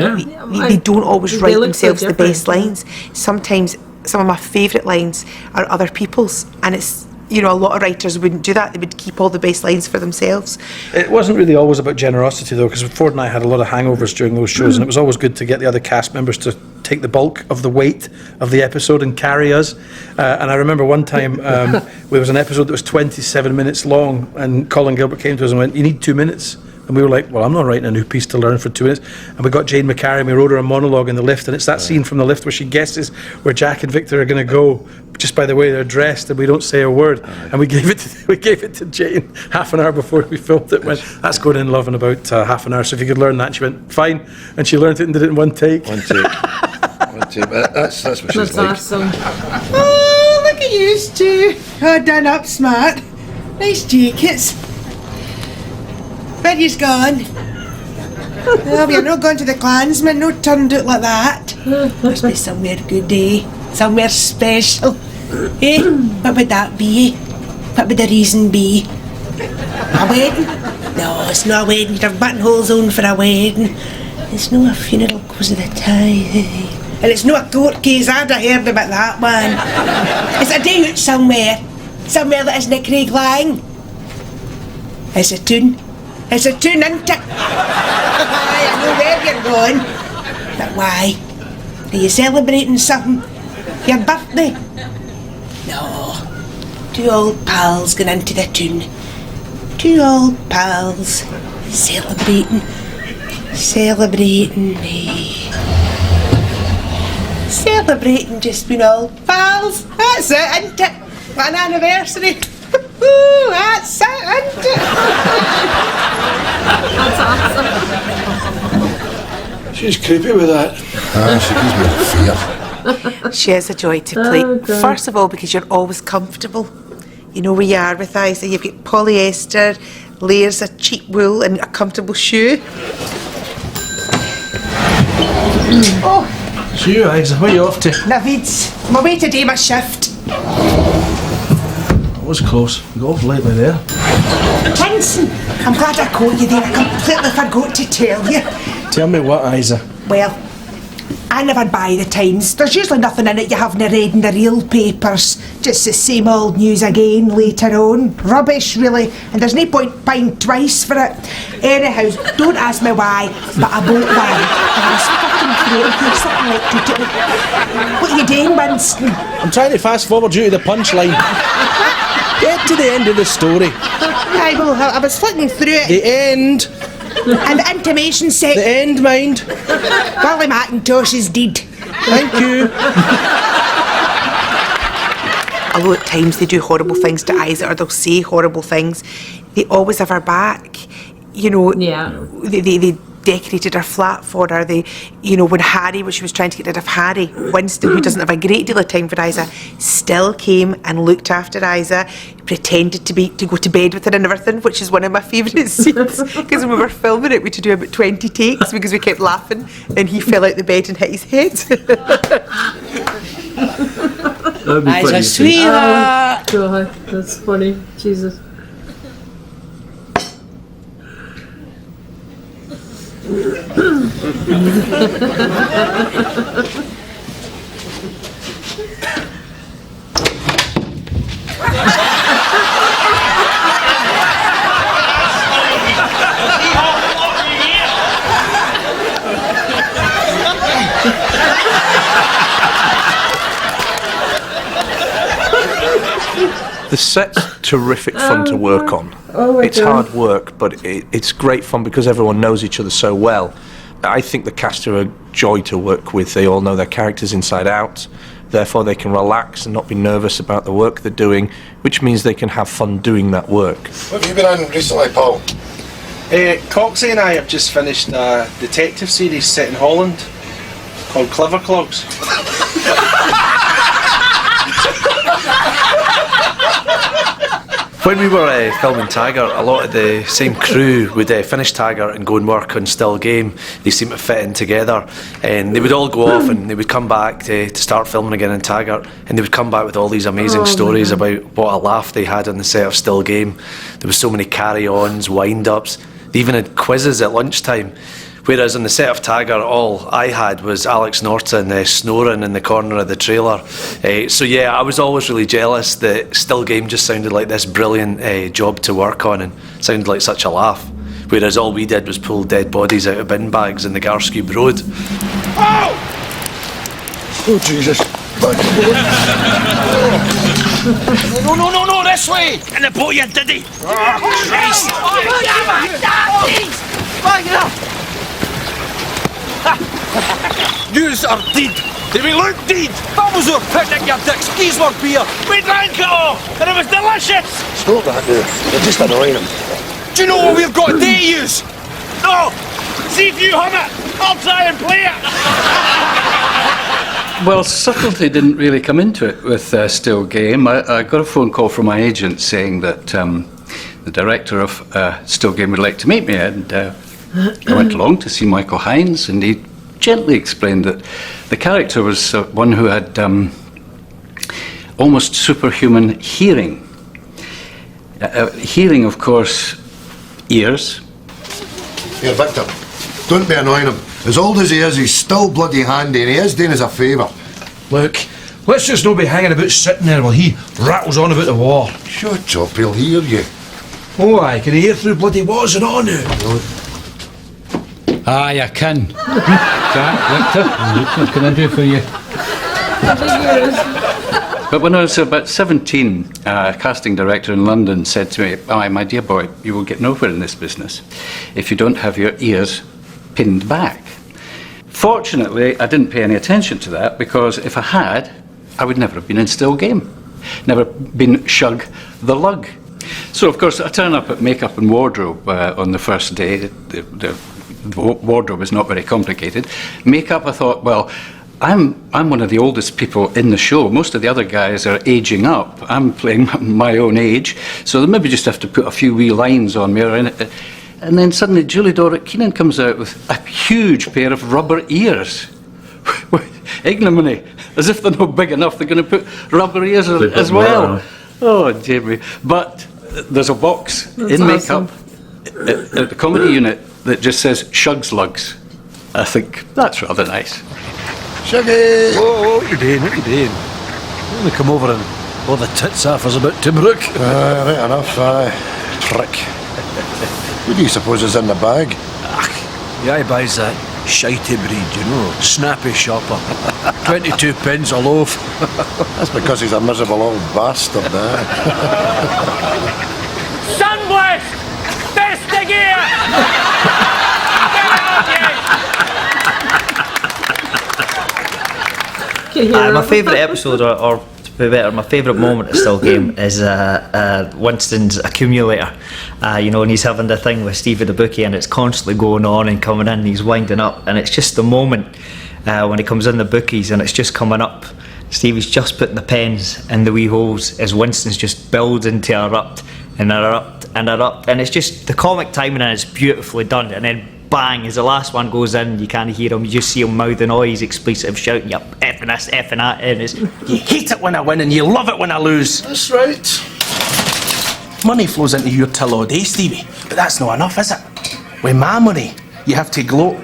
they don't always write themselves the best lines. Sometimes some of my favourite lines are other people's, and it's, you know, a lot of writers wouldn't do that. They would keep all the best lines for themselves. It wasn't really always about generosity, though, because Ford and I had a lot of hangovers during those shows, and it was always good to get the other cast members to take the bulk of the weight of the episode and carry us. And I remember one time there was an episode that was 27 minutes long, and Colin Gilbert came to us and went, you need 2 minutes. And we were like, well, I'm not writing a new piece to learn for 2 minutes. And we got Jane McCarry, we wrote her a monologue in the lift, and it's that scene from the lift where she guesses where Jack and Victor are going to go just by the way they're dressed, and we don't say a word. And we gave it to Jane half an hour before we filmed it. Went, that's going in love in about half an hour, so if you could learn that. And she went, fine. And she learned it and did it in one take. One take. That's what she's like. That's awesome. Oh, look at you two. Oh, done up smart. Nice jackets. Where you's gone? Well, you're not going to the Klansman, no turned out like that. Must be somewhere good, eh? Somewhere special. Eh? What would that be? What would the reason be? A wedding? No, it's not a wedding. You'd have buttonholes on for a wedding. It's not a funeral because of the tie. And it's not a court case. I'd have heard about that one. It's a day out somewhere. Somewhere that isn't a Craig Lang. It's a tune. It's a tune, isn't it? I know where you're going. But why? Are you celebrating something? Your birthday? No. Two old pals going into the tune. Two old pals celebrating. Celebrating just being old pals. That's it, isn't it? What an anniversary. Ooh, that's it, isn't it? That's awesome. She's creepy with that. She gives me fear. She is a joy to play. Oh, God. First of all, because you're always comfortable. You know where you are with Isa. You've got polyester, layers of cheap wool, and a comfortable shoe. Oh, See you, Isa. Where you off to? Navids. I'm away to do my shift. That was close. You got off lately there. Tinson, I'm glad I caught you there. I completely forgot to tell you. Tell me what, Isa? Well, I never buy the Times. There's usually nothing in it you haven't read in the real papers. Just the same old news again later on. Rubbish, really. And there's no point buying twice for it. Anyhow, don't ask me why, but I bought one. And I was fucking afraid of something like to do. What are you doing, Winston? I'm trying to fast forward you to the punchline. Get to the end of the story. I was flicking through it. The end. And the intimation set. The end, mind. Wally McIntosh is dead. Thank you. Although at times they do horrible things to Isa, or they'll say horrible things, they always have her back. You know, they decorated her flat for her. They, you know, when she was trying to get rid of Harry, Winston, who doesn't have a great deal of time for Isa, still came and looked after Isa, pretended to go to bed with her and everything, which is one of my favourite scenes. Because when we were filming it, we had to do about 20 takes because we kept laughing, and he fell out the bed and hit his head. Isa, sweetheart. Oh, God, that's funny. Jesus. The set's terrific fun to work on. It's hard work, but it's great fun because everyone knows each other so well. I think the cast are a joy to work with. They all know their characters inside out. Therefore, they can relax and not be nervous about the work they're doing, which means they can have fun doing that work. What have you been on recently, Paul? Coxie and I have just finished a detective series set in Holland called Clever Clogs. When we were filming Tiger, a lot of the same crew would finish Tiger and go and work on Still Game. They seemed to fit in together, and they would all go off and they would come back to start filming again in Tiger, and they would come back with all these amazing stories about what a laugh they had on the set of Still Game. There was so many carry-ons, wind-ups. They even had quizzes at lunchtime. Whereas on the set of Tiger, all I had was Alex Norton snoring in the corner of the trailer. So yeah, I was always really jealous that Still Game just sounded like this brilliant job to work on and sounded like such a laugh. Whereas all we did was pull dead bodies out of bin bags in the Garscube Road. Oh! Oh, Jesus. No, this way! In the boat, you diddy! Oh, Christ! Bag it up! Yous are dead! They will look dead! That was our picnic, your dick! Skis were beer! We drank it all! And it was delicious! Stop that now. You're just annoying him. Do you know what we've got to do, yous? No! See if you hum it! I'll try and play it! Well, subtlety didn't really come into it with Still Game. I got a phone call from my agent saying that the director of Still Game would like to meet me, and I went along to see Michael Hines, and he gently explained that the character was one who had almost superhuman hearing. Hearing, of course, ears. Here, Victor, don't be annoying him. As old as he is, he's still bloody handy, and he is doing us a favour. Look, let's just not be hanging about sitting there while he rattles on about the war. Shut up, he'll hear you. Oh, I can hear through bloody walls and on now. Aye, I can. Victor, what can I do for you? But when I was about 17, a casting director in London said to me, "Oh, my dear boy, you will get nowhere in this business if you don't have your ears pinned back." Fortunately, I didn't pay any attention to that, because if I had, I would never have been in Still Game. Never been Shug the Lug. So, of course, I turn up at makeup and wardrobe on the first day. The wardrobe is not very complicated. Makeup, I thought, well, I'm one of the oldest people in the show. Most of the other guys are aging up. I'm playing my own age, so they maybe just have to put a few wee lines on me. And then suddenly Julie Doric Keenan comes out with a huge pair of rubber ears, Ignominy, as if they're not big enough, they're going to put rubber ears on They it put as more well. on. Oh, Jamie. But there's a box That's in awesome. makeup at the comedy unit that just says Shugs Lugs. I think that's rather nice. Shuggy! Whoa, what you doing? What you doing? You only come over and blow the tits off us about Timbrook. Right enough, prick. Who do you suppose is in the bag? The guy buys that shitey breed, you know, snappy shopper. 22 pence a loaf. That's because he's a miserable old bastard, Sunblast! Best gear! My favourite episode, or to be better, my favourite moment of Still Game is Winston's accumulator. And he's having the thing with Stevie the bookie, and it's constantly going on and coming in, and he's winding up, and it's just the moment when he comes in the bookies and it's just coming up. Stevie's just putting the pens in the wee holes as Winston's just building to erupt and erupt and erupt, and it's just the comic timing, and it's beautifully done. And then bang, as the last one goes in, you can't hear him, you just see him mouthing all his expletive, shouting, "Yep, effing this, effing that," and it's... You hate it when I win and you love it when I lose. That's right. Money flows into your till all day, Stevie, but that's not enough, is it? With my money, you have to gloat.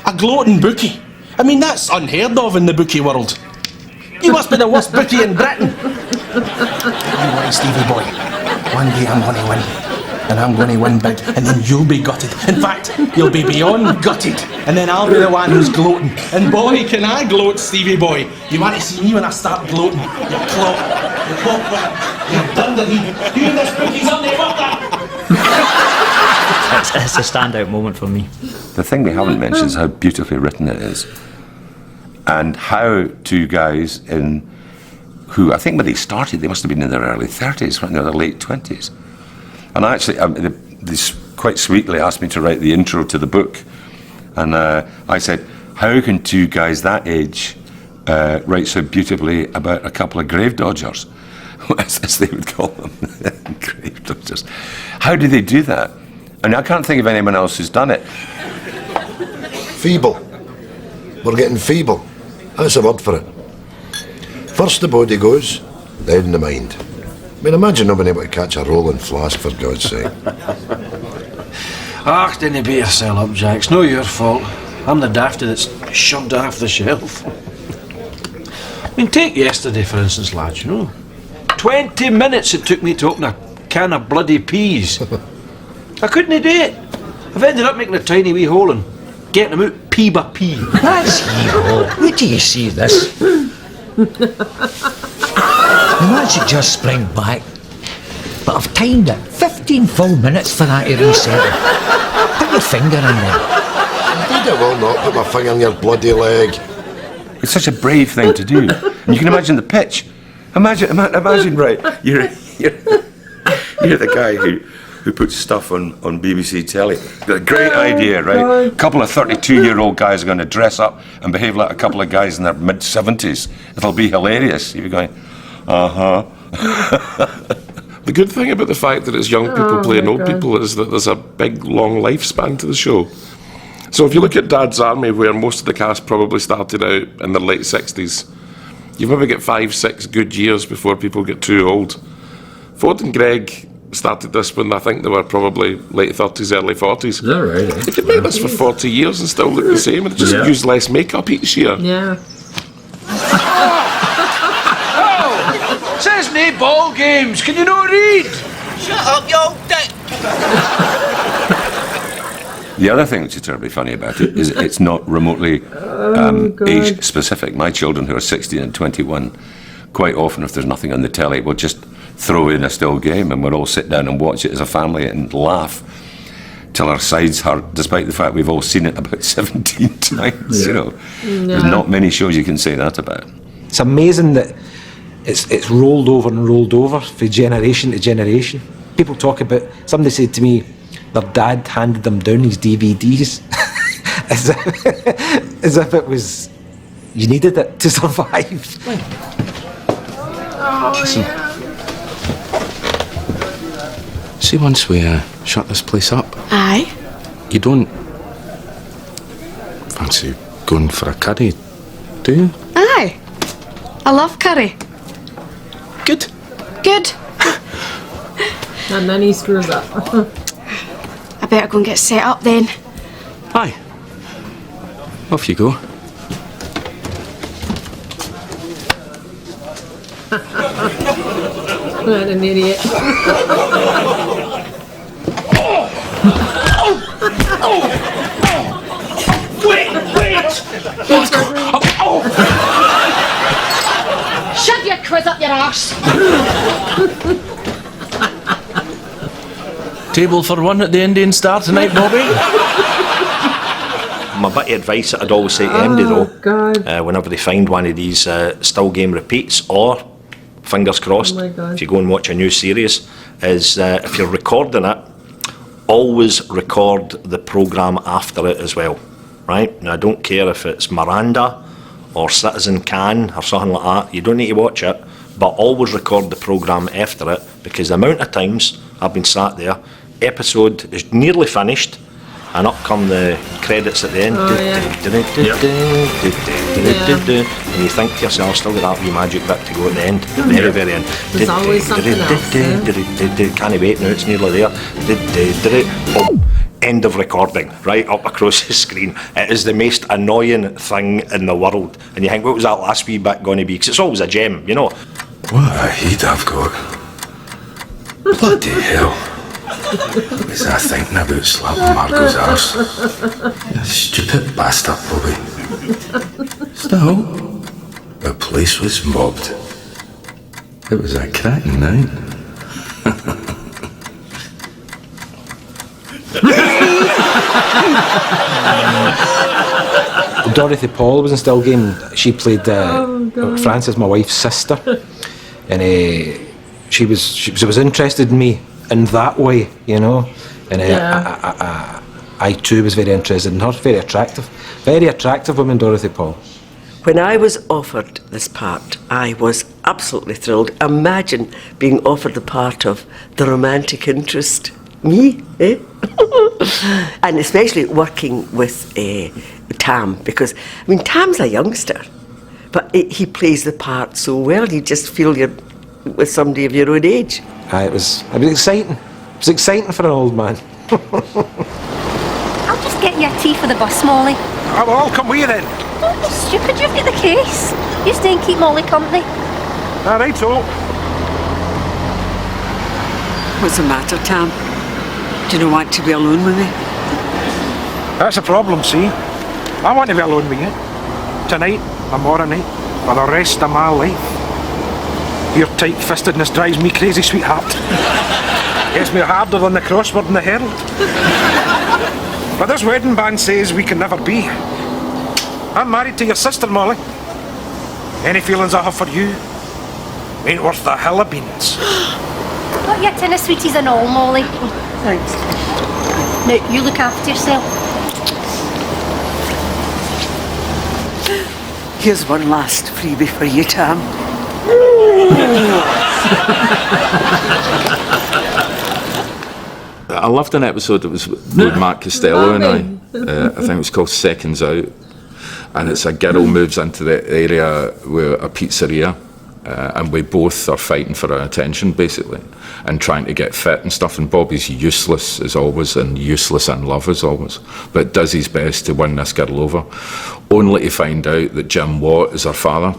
A gloating bookie. I mean, that's unheard of in the bookie world. You must be the worst bookie in Britain. Don't worry, Stevie boy. One day I'm going to win. And I'm going to win big, and then you'll be gutted. In fact, you'll be beyond gutted, and then I'll be the one who's gloating. And boy, can I gloat, Stevie boy. You want to see me when I start gloating? You clot, you clot, you dunderhead. You this bookie's underwater. It's a standout moment for me. The thing we haven't mentioned is how beautifully written it is, and how two guys who I think when they started, they must have been in their early 30s, right, in their late 20s. And actually, they quite sweetly asked me to write the intro to the book, and I said, "How can two guys that age write so beautifully about a couple of grave dodgers?" As they would call them, grave dodgers. How do they do that? And I can't think of anyone else who's done it. Feeble. We're getting feeble. That's a word for it. First the body goes, then the mind. I mean, imagine not being able to catch a rolling flask, for God's sake. Didn't beat yourself up, Jack. It's no your fault. I'm the dafty that's shoved off the shelf. I mean, take yesterday, for instance, lads, 20 minutes it took me to open a can of bloody peas. I couldn't do it. I've ended up making a tiny wee hole and getting them out pea by pea. That's evil. Where do you see this? The match had just sprang back, but I've timed it 15 full minutes for that to reset. Put your finger in there. Indeed I will not put my finger in your bloody leg. It's such a brave thing to do. And you can imagine the pitch. Imagine, right? You're the guy who puts stuff on BBC telly. Got a great idea, right? A couple of 32-year-old guys are going to dress up and behave like a couple of guys in their mid-70s. It'll be hilarious. You're going, The good thing about the fact that it's young people playing old people is that there's a big, long lifespan to the show. So if you look at Dad's Army, where most of the cast probably started out in their late 60s, you maybe get 5-6 good years before people get too old. Ford and Greg started this when I think they were probably late 30s, early 40s. Is that right? They could make this for 40 years and still look the same, and just use less makeup each year. Yeah. Says nae ball games. Can you not read? Shut up, you old dick. The other thing which is terribly funny about it is it's not remotely age specific. My children, who are 16 and 21, quite often, if there's nothing on the telly, will just throw in a Still Game, and we'll all sit down and watch it as a family and laugh till our sides hurt, despite the fact we've all seen it about 17 times. There's not many shows you can say that about. It's amazing that it's rolled over and rolled over from generation to generation. People talk about, somebody said to me, their dad handed them down his DVDs as if it was, you needed it to survive. Listen. See, once we shut this place up, Aye. you don't fancy going for a curry do you? Aye. I love curry. Good. Good. And then he screws up. I better go and get set up then. Aye. Off you go. What an idiot. Wait! Shove your quiz up your arse. Table for one at the Indian Star tonight, Bobby. My bit of advice that I'd always say to Andy though, whenever they find one of these still game repeats, or fingers crossed, if you go and watch a new series, is if you're recording it, always record the programme after it as well, right? Now I don't care if it's Miranda or Citizen Kane or something like that, you don't need to watch it, but always record the programme after it, because the amount of times I've been sat there, episode is nearly finished, and up come the credits at the end. And you think to yourself, still got that wee magic bit to go at the end, the very, very end. There's always something else. Can't wait now, it's nearly there. Boom. End of recording, right up across the screen. It is the most annoying thing in the world. And you think, what was that last wee bit going to be? Because it's always a gem, you know. What a heat I've got. Bloody hell. What was I thinking about slapping Margot's arse? You stupid bastard, Bobby. Still, the place was mobbed. It was a cracking night. Dorothy Paul was in Still Game. She played Frances, my wife's sister, and she was interested in me in that way, you know. And I too was very interested in her. Very attractive woman, Dorothy Paul. When I was offered this part, I was absolutely thrilled. Imagine being offered the part of the romantic interest. Me, eh? And especially working with Tam, because, I mean, Tam's a youngster, but he plays the part so well, you just feel you're with somebody of your own age. It was exciting. It was exciting for an old man. I'll just get you a tea for the bus, Molly. Well, I'll come with you then. Don't be stupid, you've got the case. You stay and keep Molly company. All right, so. What's the matter, Tam? Do you not want to be alone with me? That's the problem, see? I want to be alone with you. Tonight, tomorrow night, for the rest of my life. Your tight-fistedness drives me crazy, sweetheart. Gets me harder than the crossword in the Herald. But this wedding band says we can never be. I'm married to your sister, Molly. Any feelings I have for you ain't worth the hill of beans. Got your tin of sweeties and all, Molly. Thanks. Now, you look after yourself. Here's one last freebie for you, Tam. I loved an episode that was with Mark Costello and I think it was called Seconds Out, and it's a girl moves into the area with a pizzeria, and we both are fighting for her attention basically and trying to get fit and stuff, and Bobby's useless as always and useless in love as always, but does his best to win this girl over, only to find out that Jim Watt is her father.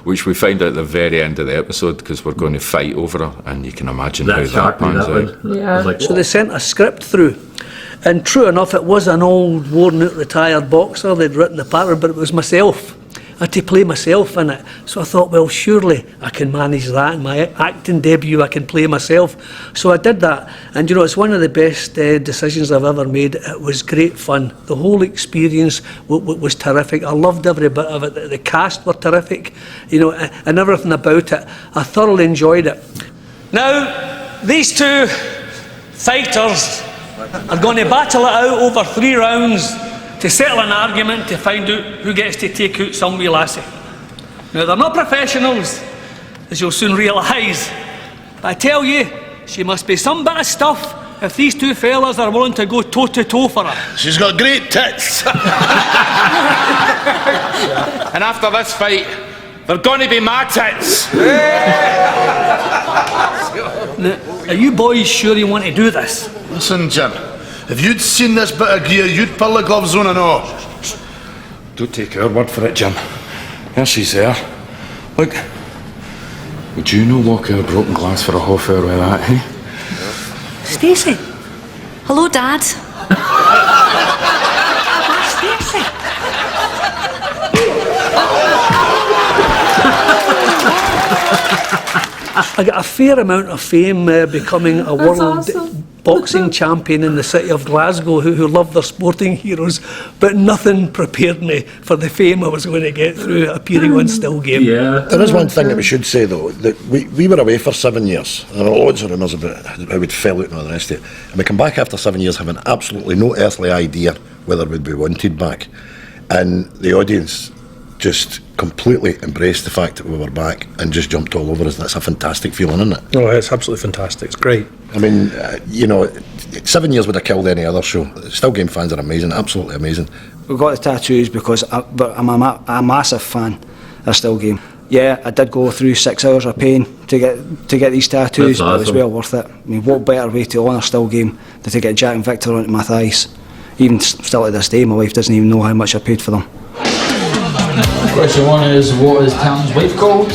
Which we find out at the very end of the episode, because we're going to fight over her, and you can imagine how that pans out. So they sent a script through, and true enough, it was an old, worn-out, retired boxer they'd written the part, but it was myself. I had to play myself in it. So I thought, well, surely I can manage that. In my acting debut, I can play myself. So I did that. And, you know, it's one of the best decisions I've ever made. It was great fun. The whole experience was terrific. I loved every bit of it. The cast were terrific, you know, and everything about it. I thoroughly enjoyed it. Now, these two fighters are going to battle it out over 3 rounds to settle an argument to find out who gets to take out some wee lassie. Now, they're not professionals, as you'll soon realise, but I tell you, she must be some bit of stuff if these two fellas are willing to go toe to toe for her. She's got great tits. And after this fight, they're going to be my tits. Now, are you boys sure you want to do this? Listen, Jim, if you'd seen this bit of gear, you'd pull the gloves on and all. Don't take our word for it, Jim. There she's there. Look, would you no walk out of broken glass for a half hour with that, eh? Stacey. Hello, Dad. Stacey. I got a fair amount of fame becoming a world boxing champion in the city of Glasgow who love their sporting heroes, but nothing prepared me for the fame I was going to get through appearing on Still Game. Yeah. There is one thing that we should say, though, that we were away for 7 years. There are loads of rumours about how we'd fell out and all the rest of it. And we come back after 7 years having absolutely no earthly idea whether we'd be wanted back. And the audience just completely embraced the fact that we were back and just jumped all over us. That's a fantastic feeling, isn't it? Oh, it's absolutely fantastic. It's great. I mean, 7 years would have killed any other show. Still Game fans are amazing, absolutely amazing. We got the tattoos because I'm a massive fan of Still Game. Yeah, I did go through 6 hours of pain to get these tattoos, but it was well worth it. I mean, what better way to honour Still Game than to get Jack and Victor onto my thighs? Even still to this day, my wife doesn't even know how much I paid for them. Question 1 is, what is Tam's wife called?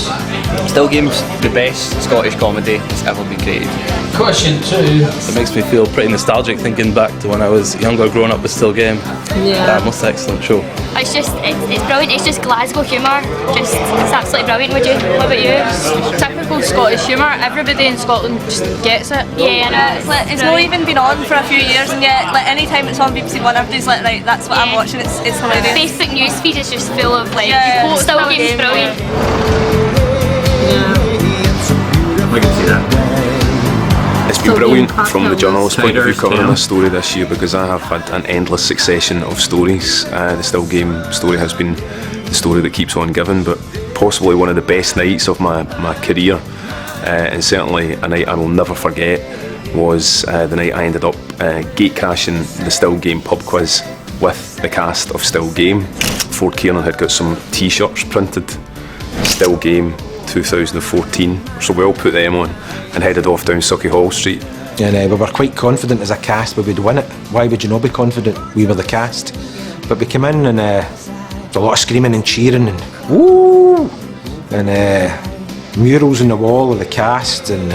Still Game's the best Scottish comedy that's ever been created. Question 2. It makes me feel pretty nostalgic thinking back to when I was younger growing up with Still Game. Yeah. Most excellent show. It's brilliant. It's just Glasgow humour. It's absolutely brilliant. Would you? What about you? Typical Scottish humour. Everybody in Scotland just gets it. Yeah, I know. It's not even been on for a few years, and yet, any time it's on BBC One, everybody's like, right, that's what I'm watching. It's hilarious. Facebook news feed is just full of people. Still Game's brilliant. I can see that. It's been brilliant from the journalist's point of view covering this story this year because I have had an endless succession of stories. The Still Game story has been the story that keeps on giving, but possibly one of the best nights of my career, and certainly a night I will never forget was the night I ended up gate crashing the Still Game pub quiz with the cast of Still Game. Ford Kiernan had got some t-shirts printed, Still Game 2014, so we all put them on and headed off down Sucky Hall Street. And we were quite confident as a cast we would win it. Why would you not be confident? We were the cast. But we came in and there was a lot of screaming and cheering and woo! And murals on the wall of the cast and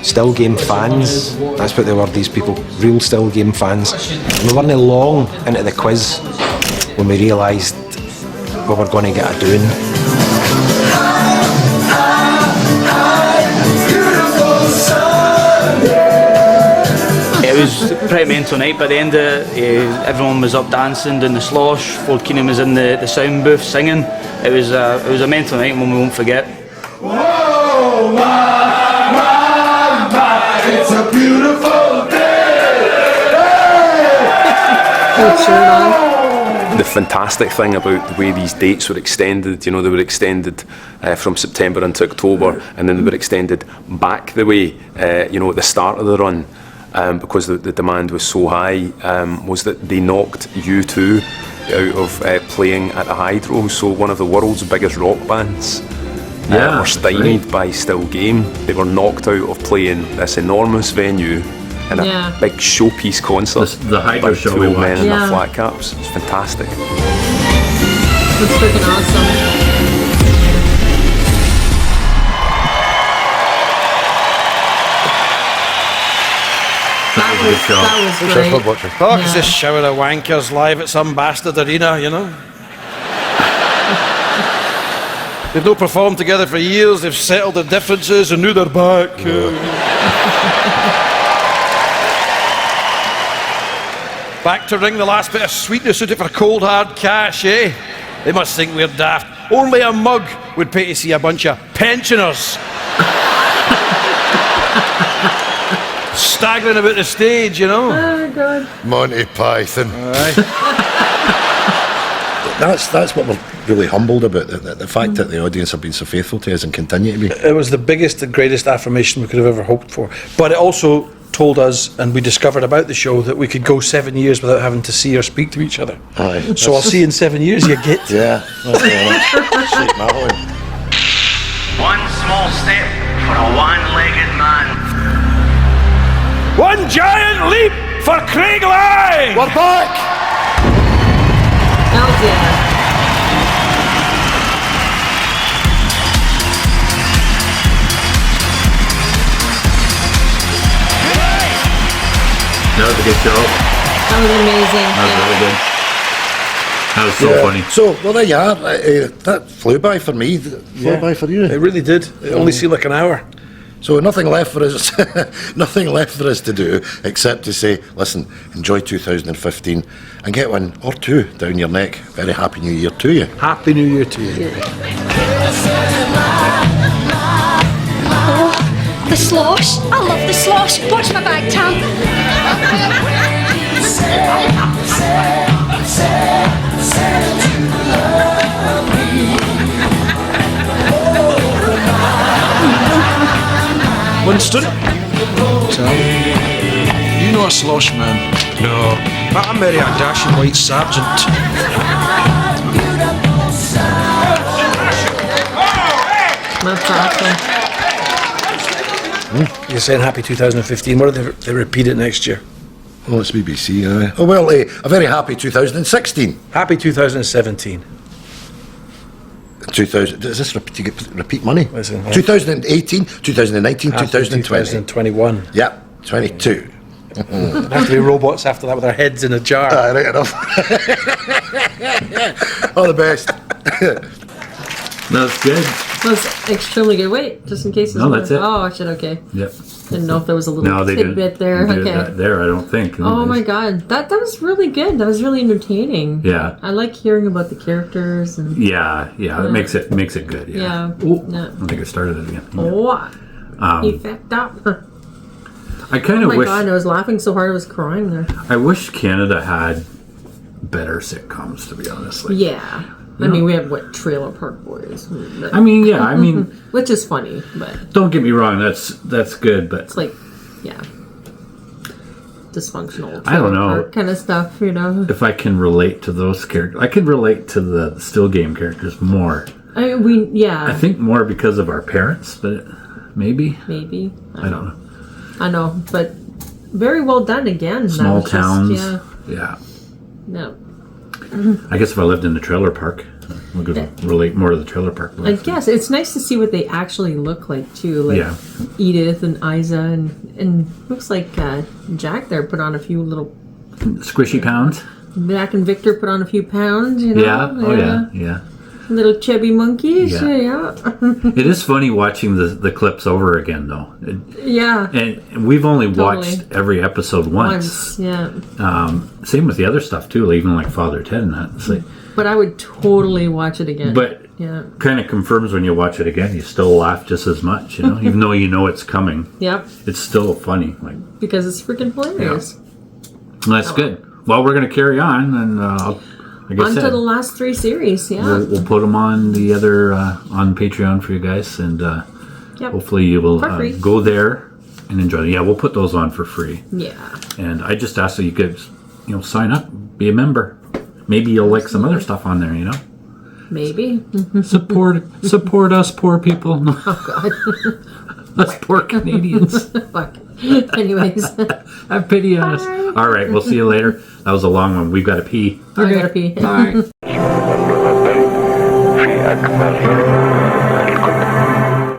Still Game fans. That's what they were, these people, real Still Game fans. And we weren't long into the quiz when we realised we were going to get a doing. It was a pretty mental night. By the end of it, everyone was up dancing in the slosh. Ford Keenan was in the sound booth singing. It was a mental night, and one we won't forget. Whoa, my, it's a beautiful day. The fantastic thing about the way these dates were extended, they were extended from September into October, and then they were extended back the way, at the start of the run, because the demand was so high, was that they knocked U2 out of playing at the Hydro, so one of the world's biggest rock bands. Were stymied by Still Game. They were knocked out of playing this enormous venue in a big showpiece concert. The Hydro by show two we old men watched. in their flat caps. It's fantastic. That's freaking awesome. That was a good show. That was great. Oh, it's a shower of wankers live at some bastard arena, They've not performed together for years, they've settled their differences and now they're back. Back to wring the last bit of sweetness out of for cold hard cash, eh? They must think we're daft. Only a mug would pay to see a bunch of pensioners staggering about the stage, Oh, God. Monty Python. Aye. That's what we're really humbled about, the fact that the audience have been so faithful to us and continue to be. It was the biggest and greatest affirmation we could have ever hoped for. But it also told us, and we discovered about the show, that we could go 7 years without having to see or speak to each other. Aye. So I'll see you in 7 years, you git. Yeah. Thanks very much. Shake my hand. One small step for a one-legged man. One giant leap for Craig Lang! We're back! Oh, yeah. That was a good show. That was amazing. That was really good. That was so funny. So, well, there you are. That flew by for me. Flew by for you. It really did. It only seemed like an hour. So nothing left for us, nothing left for us to do except to say, listen, enjoy 2015 and get one or two down your neck. Very happy New Year to you. Happy New Year to you. The slosh. I love the slosh. Watch my bag, Tam. Winston? Tam? You know a slosh man? No, but I'm merry a dashing white sergeant. That's awesome. You're saying happy 2015. What if they repeat it next year? Oh, it's BBC, aye. Oh, well, a very happy 2016. Happy 2017. 2000, does this repeat, you get repeat money? Listen, 2018, 2019, 2020. 2021. Yeah, 22. Have to be robots after that with their heads in a jar. Right enough. All the best. That's good. That's extremely good. Wait, just in case. No, that's it. Oh, shit. Okay. Yep. Didn't know if there was a No, little they tidbit there. didn't do Okay. that there, I don't think. Oh my god, that was really good. That was really entertaining. Yeah. I like hearing about the characters and. Yeah, it makes it good. Yeah. Ooh, Yeah. I think I started it again. Oh, he Um, fucked up. I kind Oh of my wish. god, I was laughing so hard I was crying there. I wish Canada had better sitcoms. To be honest, like, Yeah. I You mean, know- we have what Trailer Park Boys. But- I mean, yeah, I mean- which is funny, but don't get me wrong. That's good, but it's like, yeah, dysfunctional. I don't know. kind of stuff, you know. if I can relate to those characters, I can relate to the Still Game characters more. I mean, yeah, I think more because of our parents, but maybe. maybe. I don't know. I know, but very well done again. That Small was just- towns. yeah. Yeah. No. I guess if I lived in the trailer park, we could relate more to the trailer park. I guess it's nice to see what they actually look like too. Like Yeah. Edith and Isa and looks like Jack there put on a few little. Squishy pounds. Jack and Victor put on a few pounds. You know. Yeah. Oh yeah. Little chubby monkeys. Yeah. Yeah. It is funny watching the clips over again, though. Yeah. And we've only Totally. watched every episode once. Yeah. Same with the other stuff too, like even like Father Ted and that. It's like, But I would totally watch it again. but yeah. kind of confirms when you watch it again, you still laugh just as much, you know, even though you know it's coming. Yep. It's still funny. Like, Because it's freaking hilarious. and that's good. Well, we're going to carry on, and like I On said, to the last 3 series. Yeah. we'll put them on the other on Patreon for you guys, and Yep. hopefully you will For free. go there and enjoy them. Yeah, we'll put those on for free. Yeah. And I just asked that you could, sign up, be a member. Maybe you'll like some other stuff on there, you know. Maybe. Support us, poor people. Oh God. Us poor Canadians. Fuck. Anyways. Have pity on us. All right, we'll see you later. That was a long one. We've got to pee. I gotta pee. Bye.